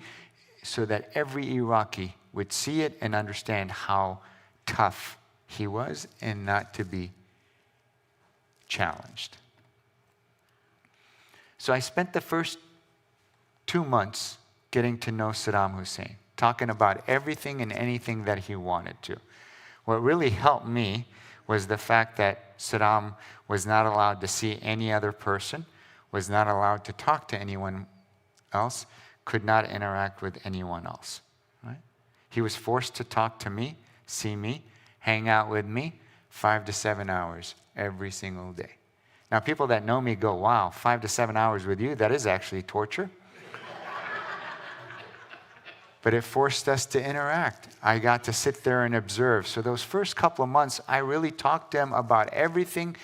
so that every Iraqi would see it and understand how tough he was and not to be challenged. So I spent the first 2 months getting to know Saddam Hussein, talking about everything and anything that he wanted to. What really helped me was the fact that Saddam was not allowed to see any other person, was not allowed to talk to anyone else, could not interact with anyone else. Right? He was forced to talk to me, see me, hang out with me 5 to 7 hours every single day. Now, people that know me go, wow, 5 to 7 hours with you, that is actually torture. But it forced us to interact. I got to sit there and observe. So those first couple of months, I really talked to him about everything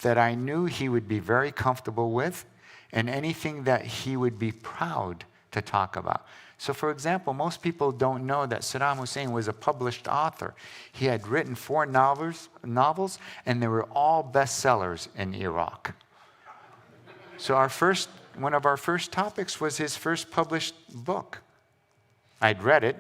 that I knew he would be very comfortable with and anything that he would be proud to talk about. So for example, most people don't know that Saddam Hussein was a published author. He had written 4 novels, and they were all bestsellers in Iraq. So one of our first topics was his first published book. I'd read it,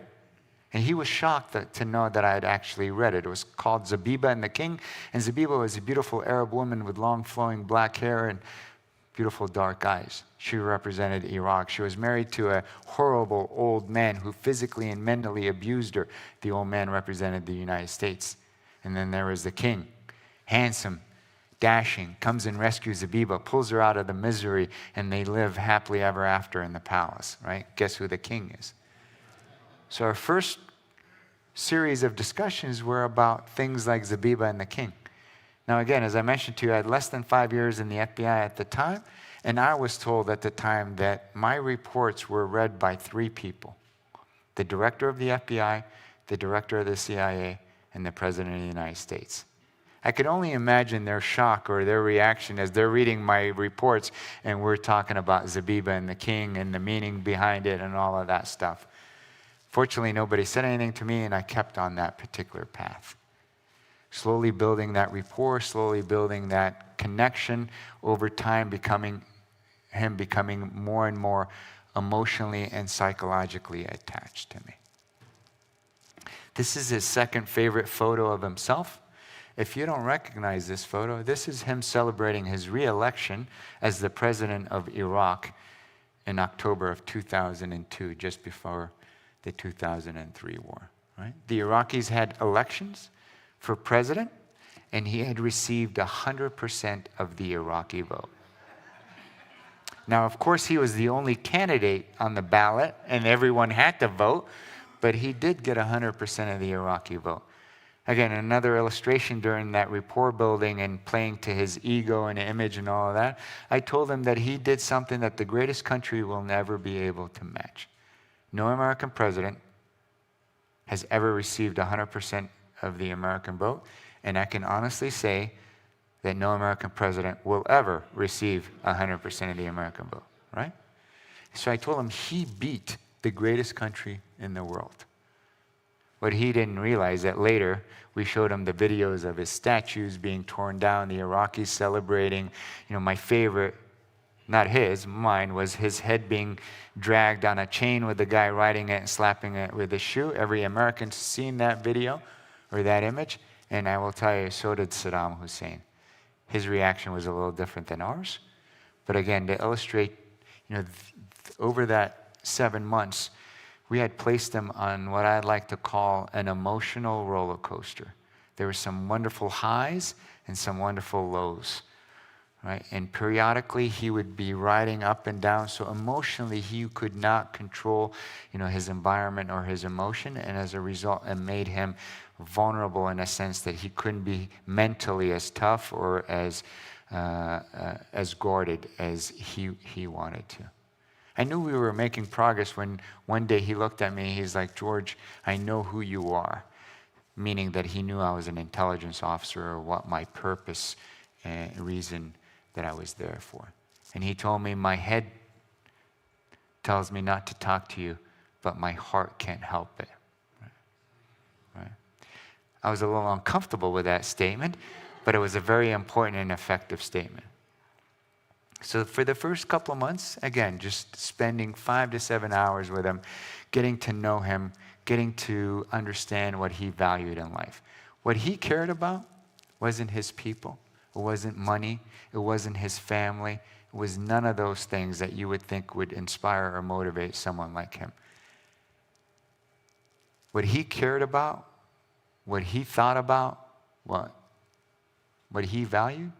and he was shocked to know that I had actually read it. It was called Zabiba and the King, and Zabiba was a beautiful Arab woman with long flowing black hair and beautiful dark eyes. She represented Iraq. She was married to a horrible old man who physically and mentally abused her. The old man represented the United States. And then there was the king, handsome, dashing, comes and rescues Zabiba, pulls her out of the misery, and they live happily ever after in the palace, right? Guess who the king is? So our first series of discussions were about things like Zabiba and the king. Now again, as I mentioned to you, I had less than 5 years in the FBI at the time, and I was told at the time that my reports were read by 3 people: the director of the FBI, the director of the CIA, and the president of the United States. I could only imagine their shock or their reaction as they're reading my reports, and we're talking about Zabiba and the king and the meaning behind it and all of that stuff. Fortunately, nobody said anything to me, and I kept on that particular path. Slowly building that rapport, slowly building that connection, over time becoming more and more emotionally and psychologically attached to me. This is his second favorite photo of himself, If you don't recognize this photo, this is him celebrating his re-election as the president of Iraq in October of 2002, just before the 2003 war. Right? The Iraqis had elections for president, and he had received 100% of the Iraqi vote. Now, of course, he was the only candidate on the ballot, and everyone had to vote, but he did get 100% of the Iraqi vote. Again, another illustration during that rapport building and playing to his ego and image and all of that, I told him that he did something that the greatest country will never be able to match. No American president has ever received 100% of the American vote, and I can honestly say that no American president will ever receive 100% of the American vote, right? So I told him he beat the greatest country in the world. What he didn't realize that later we showed him the videos of his statues being torn down, the Iraqis celebrating. You know, my favorite, not his, mine, was his head being dragged on a chain with the guy riding it and slapping it with a shoe. Every American's seen that video or that image, and I will tell you, so did Saddam Hussein. His reaction was a little different than ours. But again, to illustrate, you know, over that 7 months, we had placed him on what I'd like to call an emotional roller coaster. There were some wonderful highs and some wonderful lows, right? And periodically he would be riding up and down. So emotionally he could not control, you know, his environment or his emotion, and as a result, it made him vulnerable in a sense that he couldn't be mentally as tough or as guarded as he wanted to. I knew we were making progress when one day he looked at me, he's like, "George, I know who you are," meaning that he knew I was an intelligence officer or what my purpose and reason that I was there for. And he told me, "My head tells me not to talk to you, but my heart can't help it." Right? I was a little uncomfortable with that statement, but it was a very important and effective statement. So for the first couple of months, again, just spending 5 to 7 hours with him, getting to know him, getting to understand what he valued in life. What he cared about wasn't his people. It wasn't money. It wasn't his family. It was none of those things that you would think would inspire or motivate someone like him. What he cared about, what he thought about, what he valued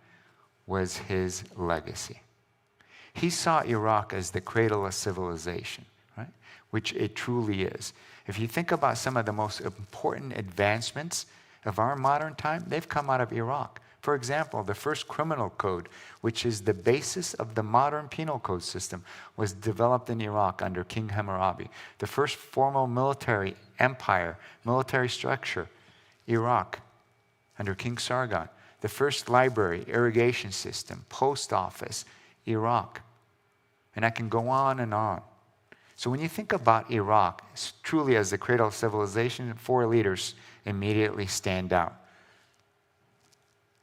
was his legacy. He saw Iraq as the cradle of civilization, right? Which it truly is. If you think about some of the most important advancements of our modern time, they've come out of Iraq. For example, the first criminal code, which is the basis of the modern penal code system, was developed in Iraq under King Hammurabi. The first formal military empire, military structure, Iraq, under King Sargon. The first library, irrigation system, post office, Iraq. And I can go on and on. So when you think about Iraq, truly as the cradle of civilization, 4 leaders immediately stand out.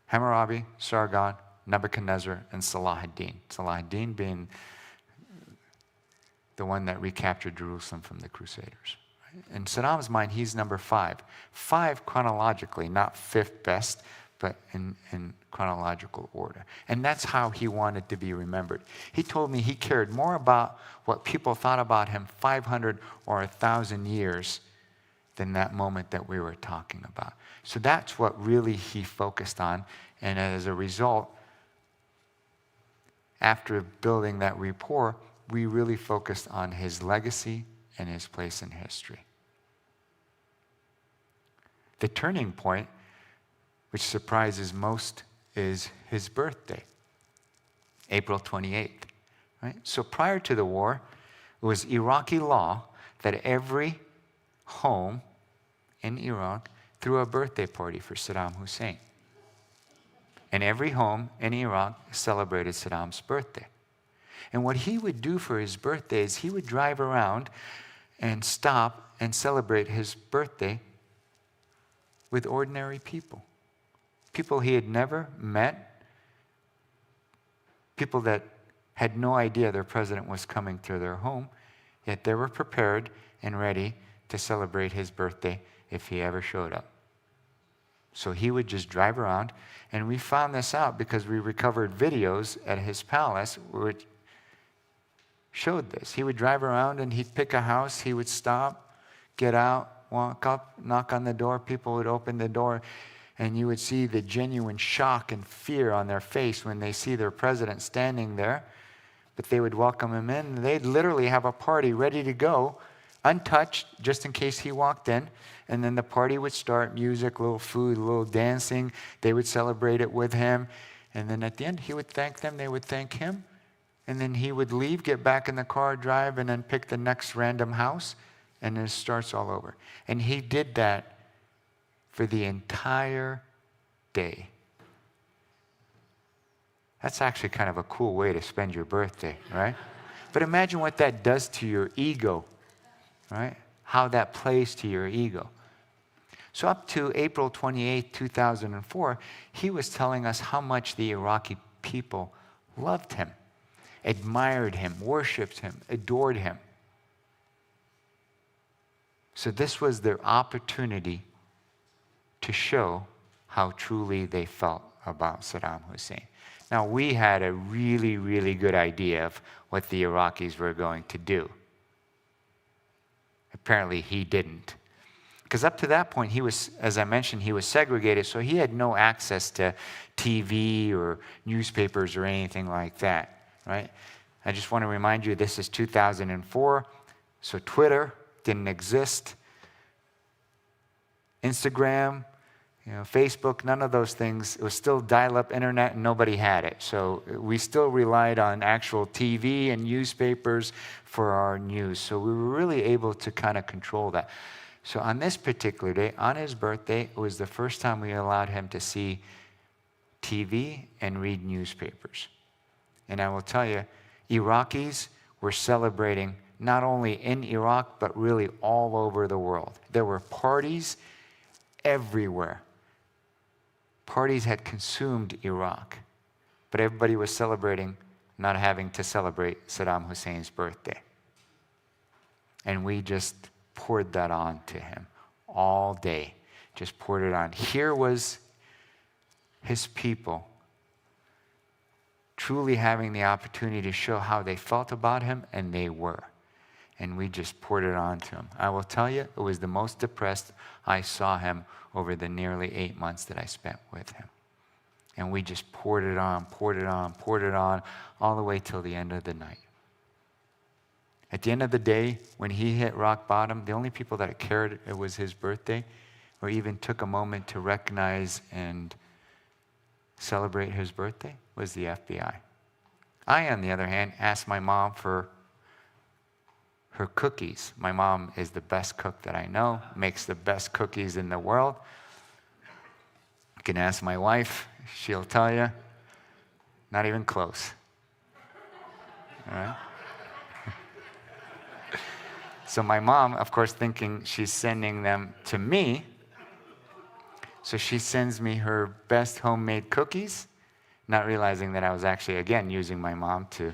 Hammurabi, Sargon, Nebuchadnezzar, and Salahuddin. Salahuddin being the one that recaptured Jerusalem from the Crusaders. In Saddam's mind, he's number 5. 5 chronologically, not 5th best, but in chronological order. And that's how he wanted to be remembered. He told me he cared more about what people thought about him 500 or 1,000 years than that moment that we were talking about. So that's what really he focused on. And as a result, after building that rapport, we really focused on his legacy and his place in history. The turning point, which surprises most, is his birthday, April 28th. Right? So prior to the war, it was Iraqi law that every home in Iraq threw a birthday party for Saddam Hussein. And every home in Iraq celebrated Saddam's birthday. And what he would do for his birthday is he would drive around and stop and celebrate his birthday with ordinary people. People he had never met, people that had no idea their president was coming to their home, yet they were prepared and ready to celebrate his birthday if he ever showed up. So he would just drive around, and we found this out because we recovered videos at his palace which showed this. He would drive around and he'd pick a house, he would stop, get out, walk up, knock on the door, people would open the door, and you would see the genuine shock and fear on their face when they see their president standing there. But they would welcome him in, and they'd literally have a party ready to go, untouched, just in case he walked in. And then the party would start, music, a little food, a little dancing. They would celebrate it with him. And then at the end, he would thank them, they would thank him. And then he would leave, get back in the car, drive, and then pick the next random house, and it starts all over. And he did that for the entire day. That's actually kind of a cool way to spend your birthday, right? But imagine what that does to your ego, right? How that plays to your ego. So up to April 28, 2004, he was telling us how much the Iraqi people loved him, admired him, worshipped him, adored him. So this was their opportunity to show how truly they felt about Saddam Hussein. Now, we had a really, really good idea of what the Iraqis were going to do. Apparently, he didn't. Because up to that point, he was, as I mentioned, he was segregated, so he had no access to TV or newspapers or anything like that, right? I just want to remind you, this is 2004, so Twitter didn't exist. Instagram, Facebook, none of those things. It was still dial-up internet and nobody had it. So we still relied on actual TV and newspapers for our news. So we were really able to kind of control that. So on this particular day, on his birthday, it was the first time we allowed him to see TV and read newspapers. And I will tell you, Iraqis were celebrating not only in Iraq, but really all over the world. There were parties everywhere. Parties had consumed Iraq, but everybody was celebrating not having to celebrate Saddam Hussein's birthday. And we just poured that on to him all day, just poured it on. Here was his people truly having the opportunity to show how they felt about him, and they were. And we just poured it on to him. I will tell you, it was the most depressed I saw him over the nearly 8 months that I spent with him. And we just poured it on, poured it on, poured it on, all the way till the end of the night. At the end of the day, when he hit rock bottom, the only people that cared it was his birthday, or even took a moment to recognize and celebrate his birthday, was the FBI. I, on the other hand, asked my mom for her cookies. My mom is the best cook that I know, makes the best cookies in the world. You can ask my wife, she'll tell you, not even close. All right? So my mom, of course, thinking she's sending them to me, so she sends me her best homemade cookies, not realizing that I was actually, again, using my mom to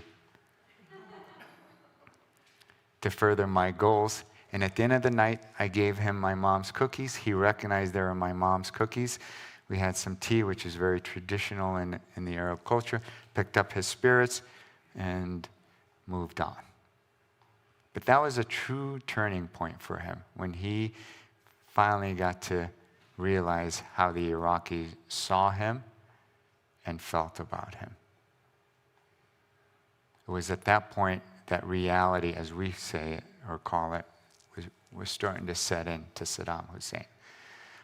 further my goals. And at the end of the night, I gave him my mom's cookies. He recognized they were my mom's cookies. We had some tea, which is very traditional in the Arab culture, picked up his spirits, and moved on. But that was a true turning point for him when he finally got to realize how the Iraqis saw him and felt about him. It was at that point that reality, as we say it or call it, was starting to set in to Saddam Hussein.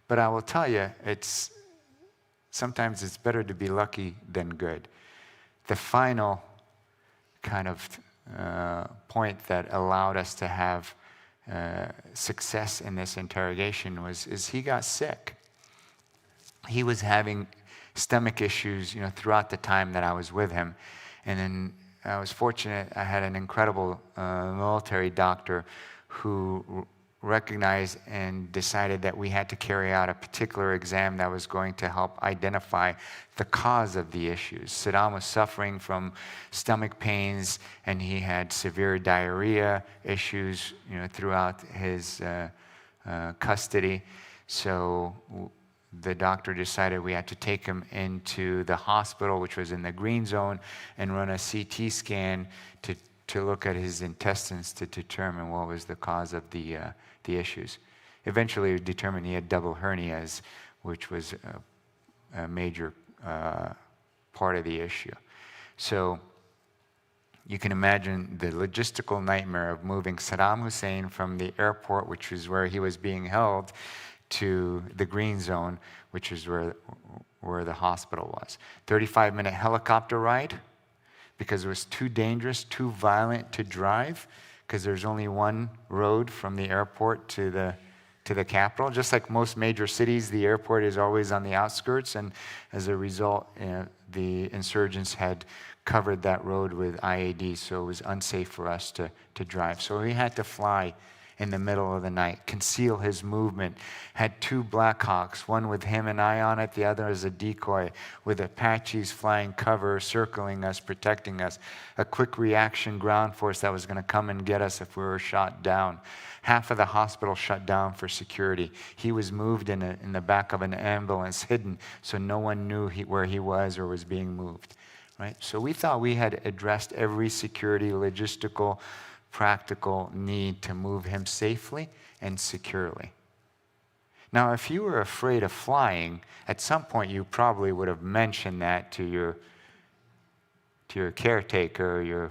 But I will tell you, sometimes it's better to be lucky than good. The final kind of point that allowed us to have success in this interrogation is he got sick. He was having stomach issues, throughout the time that I was with him, and then I was fortunate. I had an incredible military doctor who recognized and decided that we had to carry out a particular exam that was going to help identify the cause of the issues. Saddam was suffering from stomach pains, and he had severe diarrhea issues, throughout his custody. So the doctor decided we had to take him into the hospital, which was in the green zone, and run a CT scan to look at his intestines to determine what was the cause of the issues. Eventually, we determined he had double hernias, which was a major part of the issue. So you can imagine the logistical nightmare of moving Saddam Hussein from the airport, which is where he was being held, to the green zone, which is where the hospital was. 35-minute helicopter ride, because it was too dangerous, too violent to drive, because there's only one road from the airport to the capital. Just like most major cities, the airport is always on the outskirts, and as a result, the insurgents had covered that road with IEDs, so it was unsafe for us to drive. So we had to fly in the middle of the night, conceal his movement, had 2 Blackhawks, one with him and I on it, the other as a decoy, with Apaches flying cover, circling us, protecting us, a quick reaction ground force that was going to come and get us if we were shot down. Half of the hospital shut down for security. He was moved in the back of an ambulance, hidden, so no one knew where he was or was being moved. Right? So we thought we had addressed every security, logistical, practical need to move him safely and securely. Now, if you were afraid of flying, at some point you probably would have mentioned that to your caretaker, your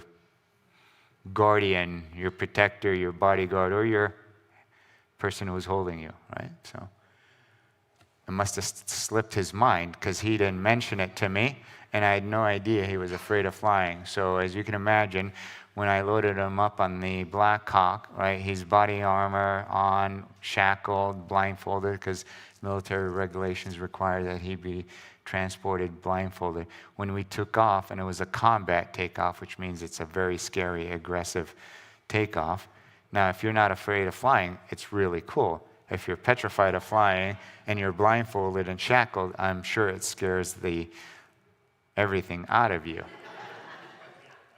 guardian, your protector, your bodyguard, or your person who was holding you, right? So it must have slipped his mind because he didn't mention it to me, and I had no idea he was afraid of flying. So as you can imagine, when I loaded him up on the Black Hawk, right, his body armor on, shackled, blindfolded, because military regulations require that he be transported blindfolded. When we took off, and it was a combat takeoff, which means it's a very scary, aggressive takeoff. Now, if you're not afraid of flying, it's really cool. If you're petrified of flying and you're blindfolded and shackled, I'm sure it scares everything out of you.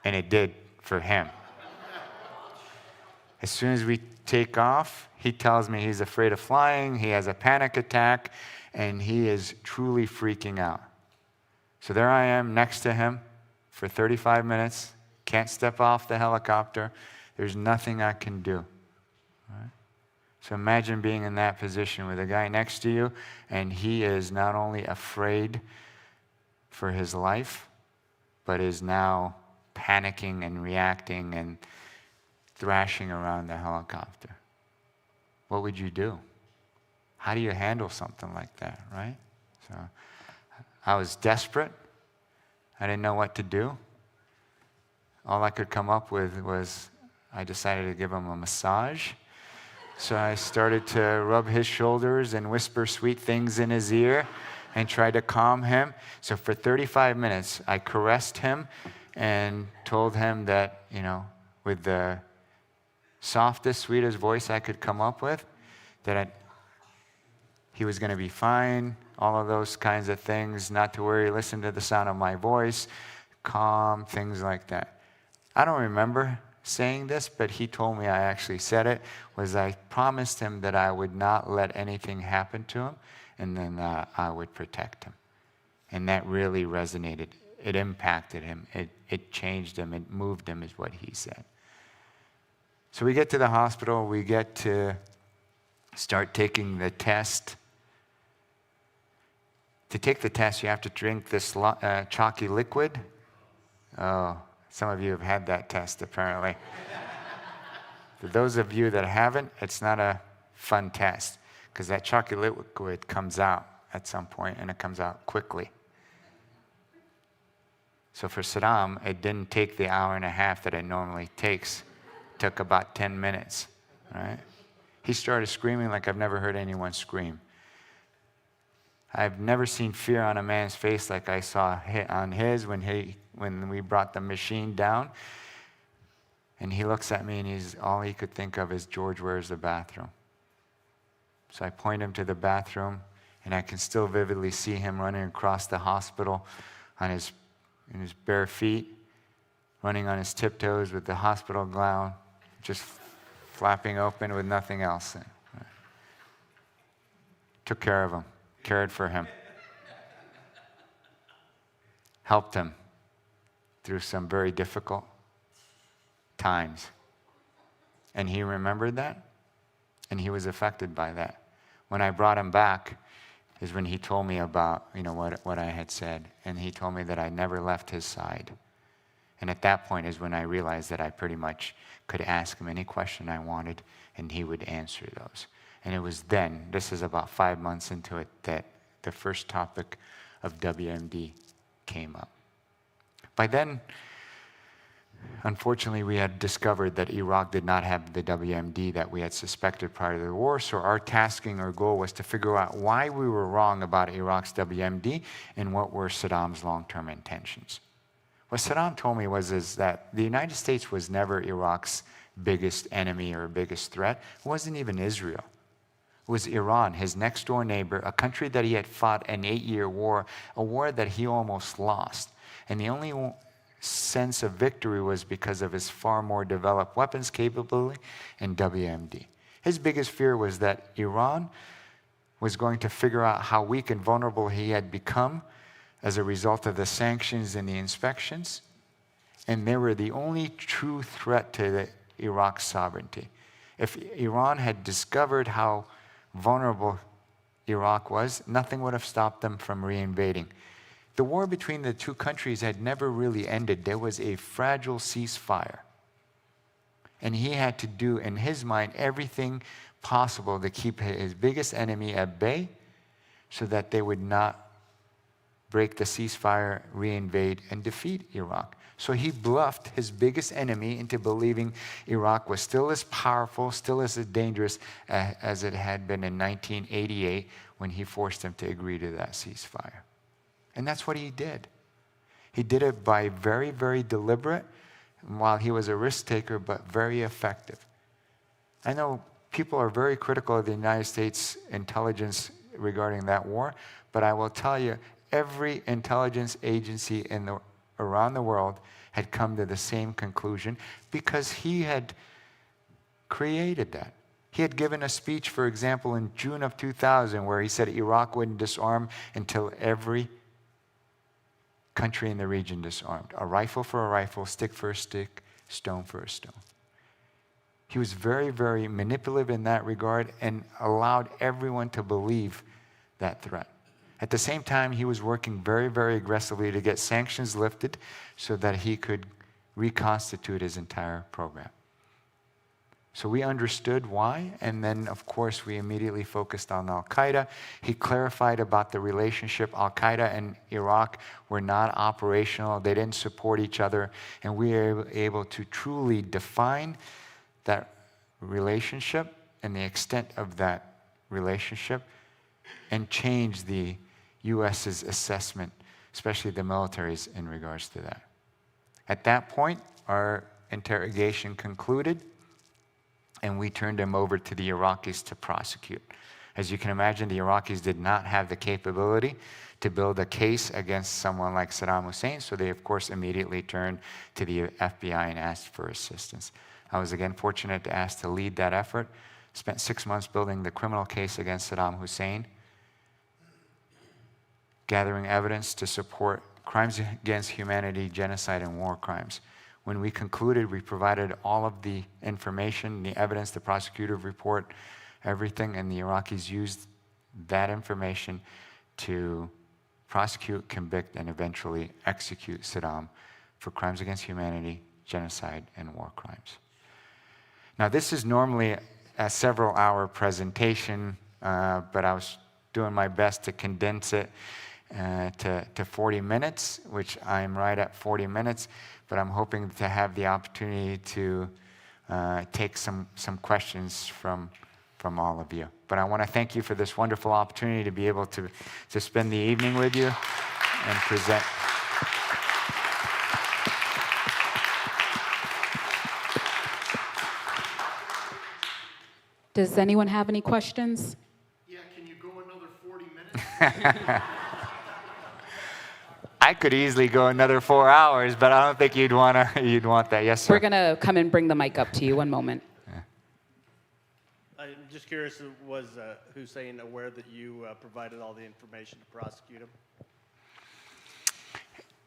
And it did for him. As soon as we take off, he tells me he's afraid of flying, he has a panic attack, and he is truly freaking out. So there I am next to him for 35 minutes, can't step off the helicopter, there's nothing I can do. Right? So imagine being in that position with a guy next to you, and he is not only afraid for his life, but is now panicking and reacting and thrashing around the helicopter. What would you do? How do you handle something like that, right? So I was desperate. I didn't know what to do. All I could come up with was I decided to give him a massage. So I started to rub his shoulders and whisper sweet things in his ear and try to calm him. So for 35 minutes, I caressed him and told him that, with the softest, sweetest voice I could come up with, that he was going to be fine, all of those kinds of things, not to worry, listen to the sound of my voice, calm, things like that. I don't remember saying this, but he told me I actually said it, was I promised him that I would not let anything happen to him, and then I would protect him. And that really resonated. It impacted him. It changed him. It moved him, is what he said. So we get to the hospital. We get to start taking the test. To take the test, you have to drink this chalky liquid. Oh, some of you have had that test, apparently. For those of you that haven't, it's not a fun test, because that chalky liquid comes out at some point, and it comes out quickly. So for Saddam, it didn't take the hour and a half that it normally takes. It took about 10 minutes, right? He started screaming like I've never heard anyone scream. I've never seen fear on a man's face like I saw on his when we brought the machine down. And he looks at me, and all he could think of is, George, where's the bathroom? So I point him to the bathroom, and I can still vividly see him running across the hospital in his bare feet, running on his tiptoes with the hospital gown just flapping open with nothing else in. Took care of him. cared for him, helped him through some very difficult times. And he remembered that, and he was affected by that. When I brought him back is when he told me about, what I had said, and he told me that I never left his side. And at that point is when I realized that I pretty much could ask him any question I wanted, and he would answer those. And it was then, this is about 5 months into it, that the first topic of WMD came up. By then, unfortunately, we had discovered that Iraq did not have the WMD that we had suspected prior to the war, so our tasking or goal was to figure out why we were wrong about Iraq's WMD and what were Saddam's long-term intentions. What Saddam told me is that the United States was never Iraq's biggest enemy or biggest threat. It wasn't even Israel. It was Iran, his next-door neighbor, a country that he had fought an 8-year war, a war that he almost lost. And the only sense of victory was because of his far more developed weapons capability and WMD. His biggest fear was that Iran was going to figure out how weak and vulnerable he had become as a result of the sanctions and the inspections, and they were the only true threat to Iraq's sovereignty. If Iran had discovered how vulnerable Iraq was, nothing would have stopped them from reinvading. The war between the two countries had never really ended. There was a fragile ceasefire. And he had to do, in his mind, everything possible to keep his biggest enemy at bay so that they would not break the ceasefire, reinvade, and defeat Iraq. So he bluffed his biggest enemy into believing Iraq was still as powerful, still as dangerous as it had been in 1988 when he forced him to agree to that ceasefire. And that's what he did. He did it by very, very deliberate, while he was a risk taker, but very effective. I know people are very critical of the United States intelligence regarding that war, but I will tell you, every intelligence agency around the world had come to the same conclusion because he had created that. He had given a speech, for example, in June of 2000 where he said Iraq wouldn't disarm until every country in the region disarmed. A rifle for a rifle, stick for a stick, stone for a stone. He was very, very manipulative in that regard and allowed everyone to believe that threat. At the same time, he was working very, very aggressively to get sanctions lifted so that he could reconstitute his entire program. So we understood why, and then, of course, we immediately focused on al-Qaeda. He clarified about the relationship. Al-Qaeda and Iraq were not operational. They didn't support each other, and we were able to truly define that relationship and the extent of that relationship and change the U.S.'s assessment, especially the military's, in regards to that. At that point, our interrogation concluded, and we turned him over to the Iraqis to prosecute. As you can imagine, the Iraqis did not have the capability to build a case against someone like Saddam Hussein, so they, of course, immediately turned to the FBI and asked for assistance. I was again fortunate to ask to lead that effort. Spent 6 months building the criminal case against Saddam Hussein, gathering evidence to support crimes against humanity, genocide, and war crimes. When we concluded, we provided all of the information, the evidence, the prosecutive report, everything, and the Iraqis used that information to prosecute, convict, and eventually execute Saddam for crimes against humanity, genocide, and war crimes. Now, this is normally a several-hour presentation, but I was doing my best to condense it to 40 minutes, which I'm right at 40 minutes, but I'm hoping to have the opportunity to take some questions from all of you. But I want to thank you for this wonderful opportunity to be able to spend the evening with you and present. Does anyone have any questions? Yeah, can you go another 40 minutes? I could easily go another 4 hours, but I don't think you'd want that. Yes, sir. We're going to come and bring the mic up to you. One moment. I'm just curious, was Hussein aware that you provided all the information to prosecute him?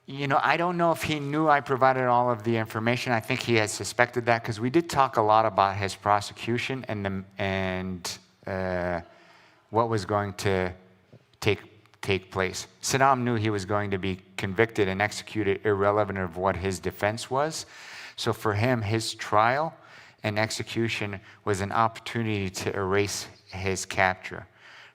You know, I don't know if he knew I provided all of the information. I think he had suspected that because we did talk a lot about his prosecution and what was going to take place. Saddam knew he was going to be convicted and executed irrelevant of what his defense was. So for him, his trial and execution was an opportunity to erase his capture.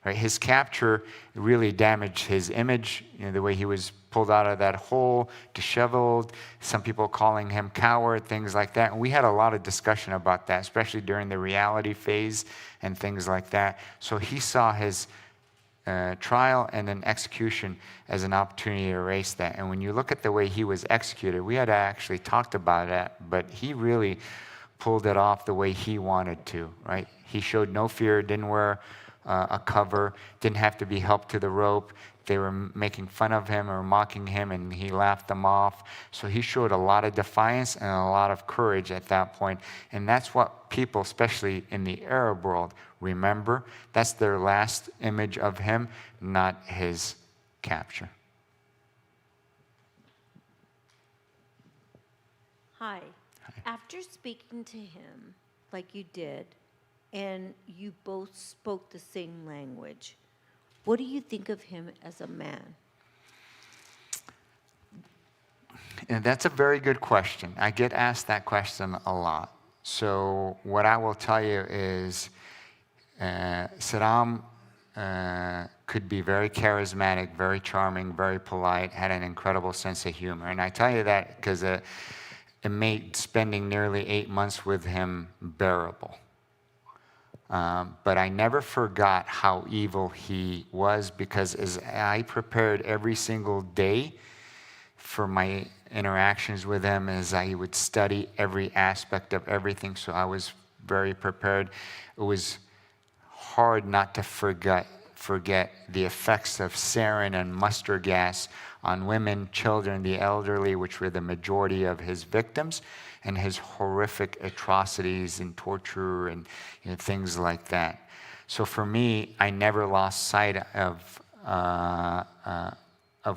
Right? His capture really damaged his image, you know, the way he was pulled out of that hole, disheveled, some people calling him coward, things like that. And we had a lot of discussion about that, especially during the reality phase and things like that. So he saw his trial and then execution as an opportunity to erase that. And when you look at the way he was executed, we had actually talked about that, but he really pulled it off the way he wanted to, right? He showed no fear, didn't wear a cover, didn't have to be helped to the rope. They were making fun of him or mocking him, and he laughed them off. So he showed a lot of defiance and a lot of courage at that point. And that's what people, especially in the Arab world, remember. That's their last image of him, not his capture. Hi. After speaking to him like you did, and you both spoke the same language, what do you think of him as a man? And that's a very good question. I get asked that question a lot. So what I will tell you is Saddam could be very charismatic, very charming, very polite, had an incredible sense of humor. And I tell you that because it made spending nearly 8 months with him bearable. But I never forgot how evil he was, because as I prepared every single day for my interactions with him, as I would study every aspect of everything, so I was very prepared. It was hard not to forget the effects of sarin and mustard gas on women, children, the elderly, which were the majority of his victims, and his horrific atrocities and torture and things like that. So for me, I never lost sight of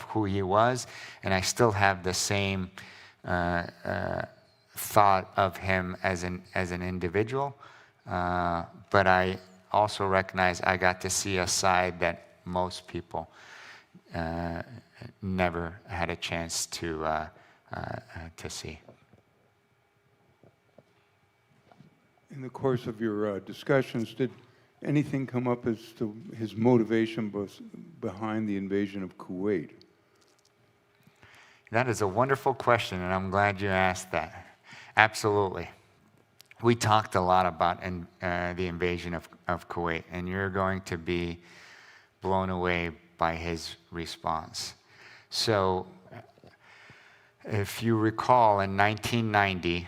who he was, and I still have the same thought of him as an individual. But I also recognize I got to see a side that most people never had a chance to see. In the course of your discussions, did anything come up as to his motivation behind the invasion of Kuwait? That is a wonderful question, and I'm glad you asked that. Absolutely. We talked a lot about the invasion of Kuwait, and you're going to be blown away by his response. So, if you recall, in 1990,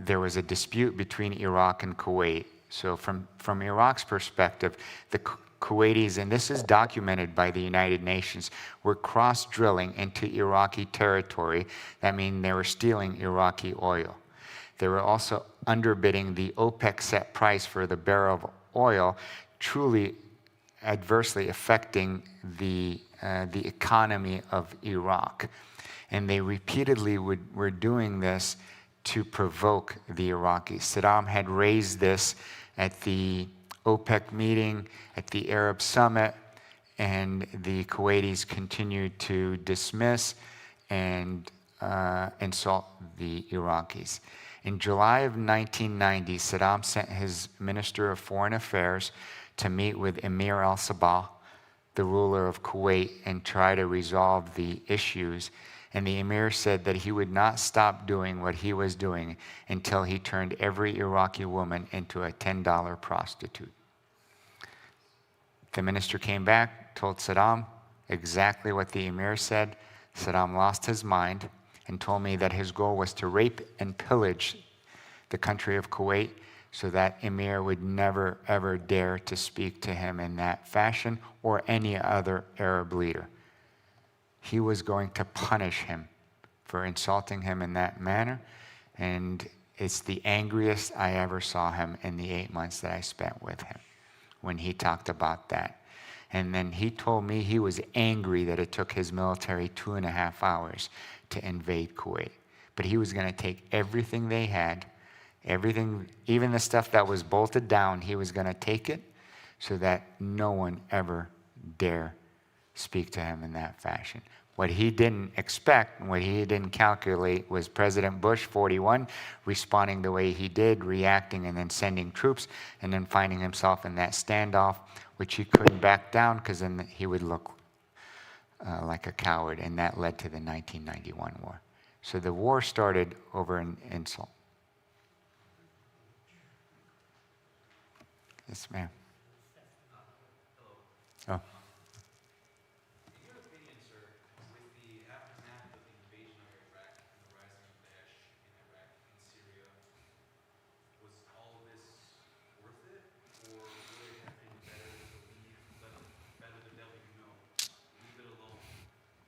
there was a dispute between Iraq and Kuwait. So from Iraq's perspective, the Kuwaitis, and this is documented by the United Nations, were cross-drilling into Iraqi territory. That means they were stealing Iraqi oil. They were also underbidding the OPEC set price for the barrel of oil, truly adversely affecting the economy of Iraq. And they repeatedly were doing this to provoke the Iraqis. Saddam had raised this at the OPEC meeting, at the Arab summit, and the Kuwaitis continued to dismiss and insult the Iraqis. In July of 1990, Saddam sent his Minister of Foreign Affairs to meet with Emir al-Sabah, the ruler of Kuwait, and try to resolve the issues. And the emir said that he would not stop doing what he was doing until he turned every Iraqi woman into a $10 prostitute. The minister came back, told Saddam exactly what the emir said. Saddam lost his mind and told me that his goal was to rape and pillage the country of Kuwait, so that emir would never, ever dare to speak to him in that fashion or any other Arab leader. He was going to punish him for insulting him in that manner, and it's the angriest I ever saw him in the 8 months that I spent with him when he talked about that. And then he told me he was angry that it took his military 2.5 hours to invade Kuwait. But he was going to take everything they had, everything, even the stuff that was bolted down, he was going to take it so that no one ever dare speak to him in that fashion. What he didn't expect and what he didn't calculate was President Bush, 41, responding the way he did, reacting and then sending troops, and then finding himself in that standoff, which he couldn't back down because then he would look like a coward, and that led to the 1991 war. So the war started over an insult. Yes, ma'am. Oh. In your opinion, sir, with the aftermath of the invasion of Iraq and the rising of Daesh in Iraq and Syria, was all of this worth it? Or would it have been better the devil you know, leave it alone,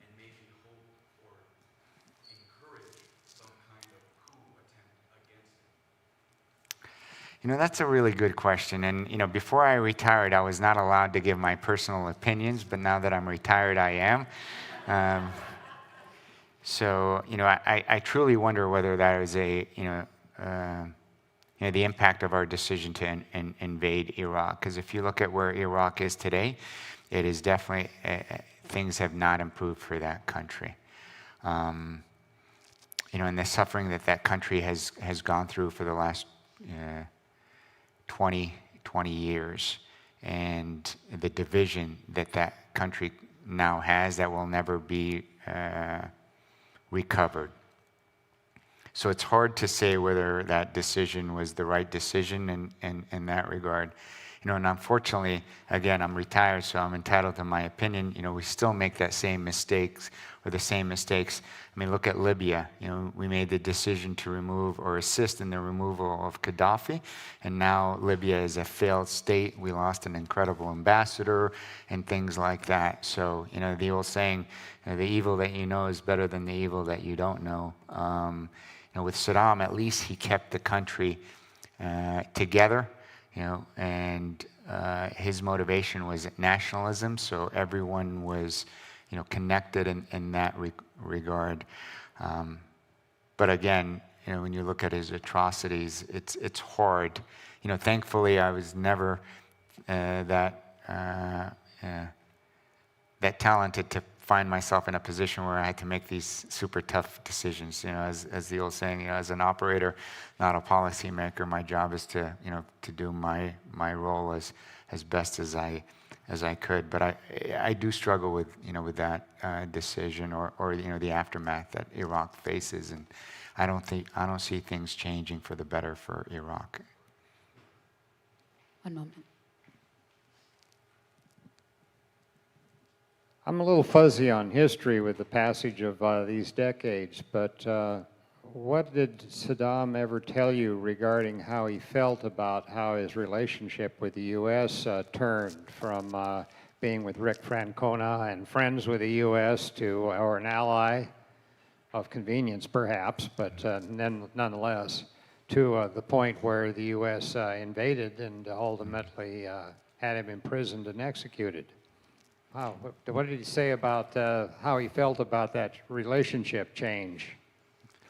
and maybe hope or encourage some kind of coup attempt against it? You know, that's a really good question. And, you know, before I retired, I was not allowed to give my personal opinions, but now that I'm retired, I am. So, you know, I truly wonder whether that is the impact of our decision to invade Iraq. Because if you look at where Iraq is today, it is definitely, things have not improved for that country. You know, and the suffering that that country has gone through for the last 20 years, and the division that that country now has that will never be recovered. So it's hard to say whether that decision was the right decision in that regard. You know, and unfortunately, again, I'm retired, so I'm entitled to my opinion. You know, we still make that same mistakes or the same mistakes. I mean, look at Libya. You know, we made the decision to remove or assist in the removal of Gaddafi, and now Libya is a failed state. We lost an incredible ambassador and things like that. So, you know, the old saying, you know, the evil that you know is better than the evil that you don't know. You know, with Saddam, at least he kept the country together. You know, and his motivation was nationalism, so everyone was, you know, connected in that regard. But again, you know, when you look at his atrocities, it's hard. You know, thankfully, I was never that talented to find myself in a position where I had to make these super tough decisions. You know, as the old saying, you know, as an operator, not a policymaker, my job is to, you know, to do my role as best as I could. But I do struggle with, you know, with that decision or you know, the aftermath that Iraq faces, and I don't see things changing for the better for Iraq. One moment. I'm a little fuzzy on history with the passage of these decades, but what did Saddam ever tell you regarding how he felt about how his relationship with the U.S. Turned from being with Rick Francona and friends with the U.S. to, or an ally of convenience perhaps, but nonetheless, to the point where the U.S. invaded and ultimately had him imprisoned and executed? Wow. What did he say about how he felt about that relationship change?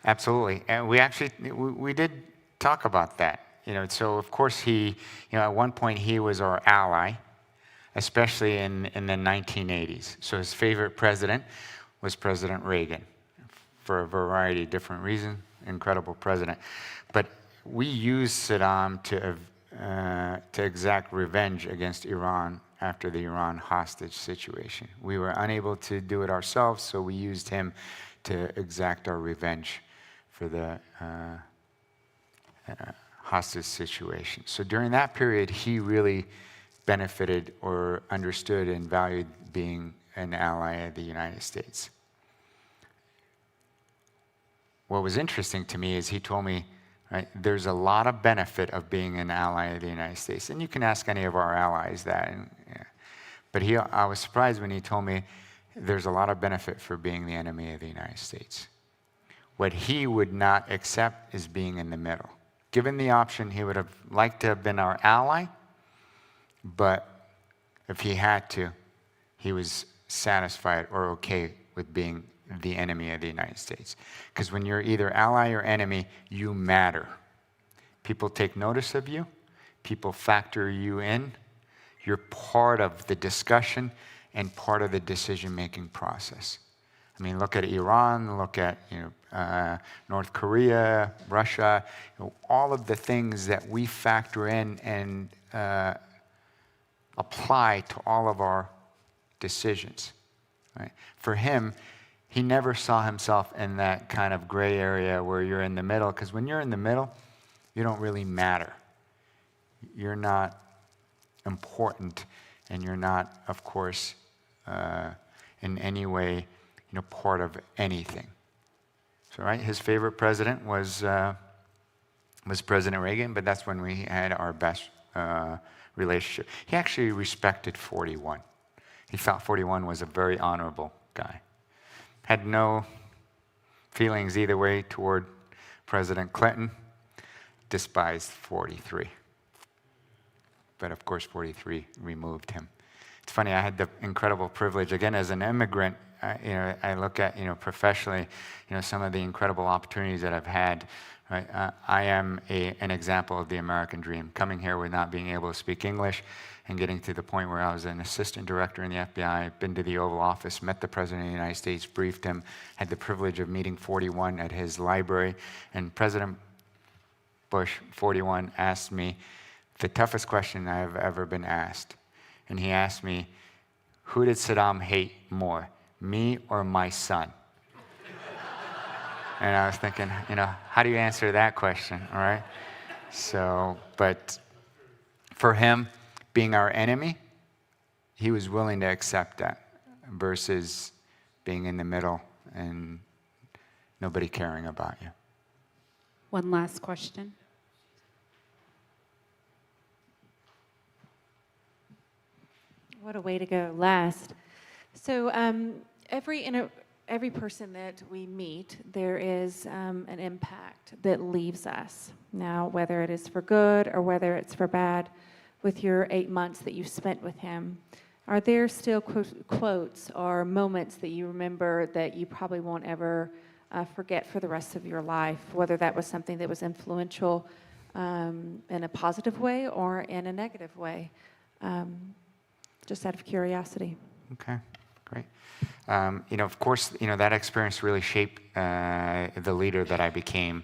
Absolutely, and we did talk about that. You know, so of course he, you know, at one point he was our ally, especially in the 1980s. So his favorite president was President Reagan, for a variety of different reasons. Incredible president, but we used Saddam to exact revenge against Iran after the Iran hostage situation. We were unable to do it ourselves, so we used him to exact our revenge for the hostage situation. So during that period, he really benefited or understood and valued being an ally of the United States. What was interesting to me is he told me, right, there's a lot of benefit of being an ally of the United States. And you can ask any of our allies that. But I was surprised when he told me there's a lot of benefit for being the enemy of the United States. What he would not accept is being in the middle. Given the option, he would have liked to have been our ally, but if he had to, he was satisfied or okay with being the enemy of the United States. Because when you're either ally or enemy, you matter. People take notice of you. People factor you in. You're part of the discussion and part of the decision-making process. I mean, look at Iran, look at North Korea, Russia, all of the things that we factor in and apply to all of our decisions. Right? For him, he never saw himself in that kind of gray area where you're in the middle, because when you're in the middle, you don't really matter. You're not important, and you're not, of course, in any way, part of anything. So, right, his favorite president was President Reagan, but that's when we had our best relationship. He actually respected 41. He thought 41 was a very honorable guy. Had no feelings either way toward President Clinton. Despised 43. But of course, 43 removed him. It's funny, I had the incredible privilege, again, as an immigrant, I look at, professionally, some of the incredible opportunities that I've had. Right? I am an example of the American dream, coming here with not being able to speak English and getting to the point where I was an assistant director in the FBI, been to the Oval Office, met the President of the United States, briefed him, had the privilege of meeting 41 at his library, and President Bush, 41, asked me the toughest question I've ever been asked. And he asked me, who did Saddam hate more, me or my son? And I was thinking, how do you answer that question, all right? So, but for him, being our enemy, he was willing to accept that versus being in the middle and nobody caring about you. One last question. What a way to go last. So every person that we meet, there is an impact that leaves us. Now, whether it is for good or whether it's for bad, with your 8 months that you spent with him, are there still quotes or moments that you remember that you probably won't ever forget for the rest of your life, whether that was something that was influential in a positive way or in a negative way? Just out of curiosity. Okay, great. Of course, that experience really shaped the leader that I became.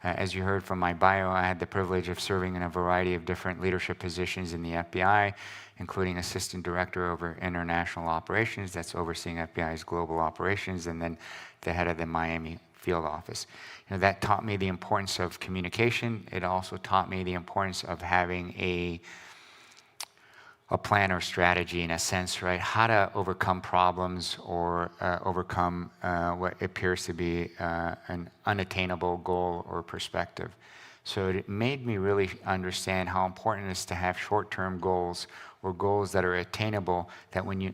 As you heard from my bio, I had the privilege of serving in a variety of different leadership positions in the FBI, including assistant director over international operations, that's overseeing FBI's global operations, and then the head of the Miami field office. That taught me the importance of communication. It also taught me the importance of having a plan or strategy, in a sense, right? How to overcome problems or overcome what appears to be an unattainable goal or perspective. So it made me really understand how important it is to have short-term goals or goals that are attainable, that when you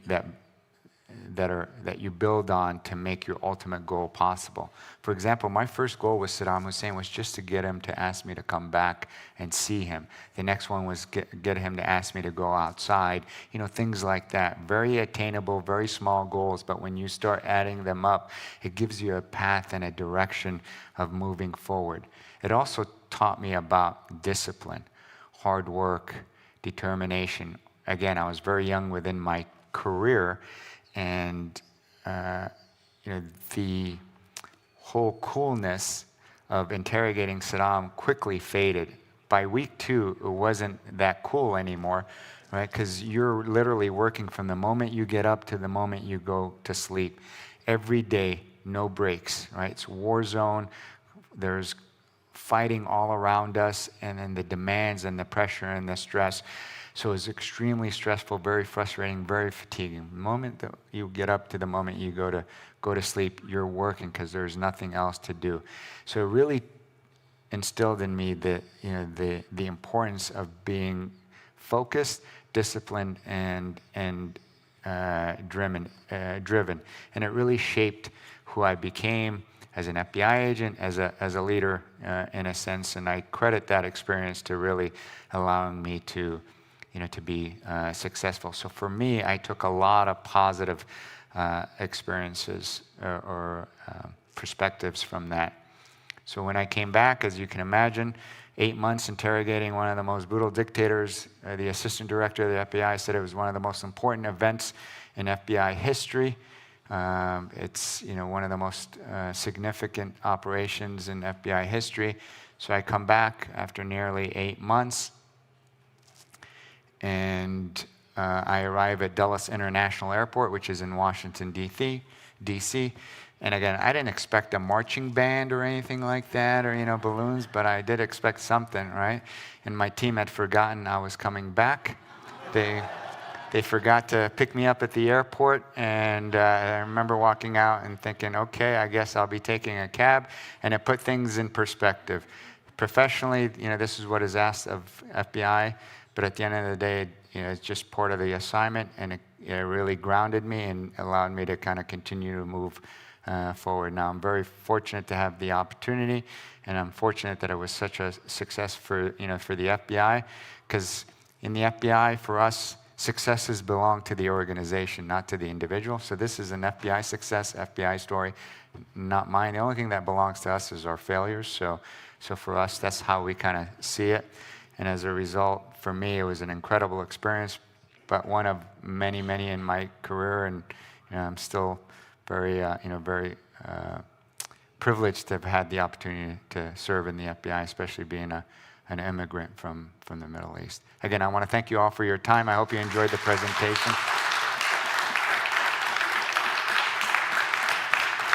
that you build on to make your ultimate goal possible. For example, my first goal with Saddam Hussein was just to get him to ask me to come back and see him. The next one was get him to ask me to go outside. Things like that. Very attainable, very small goals, but when you start adding them up, it gives you a path and a direction of moving forward. It also taught me about discipline, hard work, determination. Again, I was very young within my career, and the whole coolness of interrogating Saddam quickly faded. By week 2, it wasn't that cool anymore, right? Because you're literally working from the moment you get up to the moment you go to sleep. Every day, no breaks, right? It's a war zone. There's fighting all around us, and then the demands and the pressure and the stress. So it's extremely stressful, very frustrating, very fatiguing. The moment that you get up to the moment you go to sleep, you're working because there's nothing else to do. So it really instilled in me the importance of being focused, disciplined, and driven. And it really shaped who I became, as an FBI agent, as a leader in a sense, and I credit that experience to really allowing me to, to be successful. So for me, I took a lot of positive experiences or perspectives from that. So when I came back, as you can imagine, 8 months interrogating one of the most brutal dictators, the assistant director of the FBI said it was one of the most important events in FBI history. It's one of the most significant operations in FBI history. So I come back after nearly 8 months, and I arrive at Dulles International Airport, which is in Washington, D.C. And again, I didn't expect a marching band or anything like that, or balloons, but I did expect something, right? And my team had forgotten I was coming back. They forgot to pick me up at the airport, and I remember walking out and thinking, okay, I guess I'll be taking a cab, and it put things in perspective. Professionally, this is what is asked of FBI, but at the end of the day, it's just part of the assignment, and it really grounded me and allowed me to kind of continue to move forward. Now, I'm very fortunate to have the opportunity, and I'm fortunate that it was such a success for the FBI, because in the FBI, for us, successes belong to the organization, not to the individual. So this is an FBI success, FBI story, not mine. The only thing that belongs to us is our failures. So for us, that's how we kind of see it. And as a result, for me, it was an incredible experience, but one of many, many in my career. And I'm still very, very privileged to have had the opportunity to serve in the FBI, especially being an immigrant from the Middle East. Again, I want to thank you all for your time. I hope you enjoyed the presentation.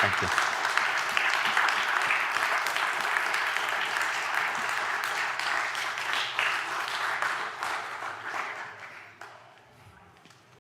Thank you.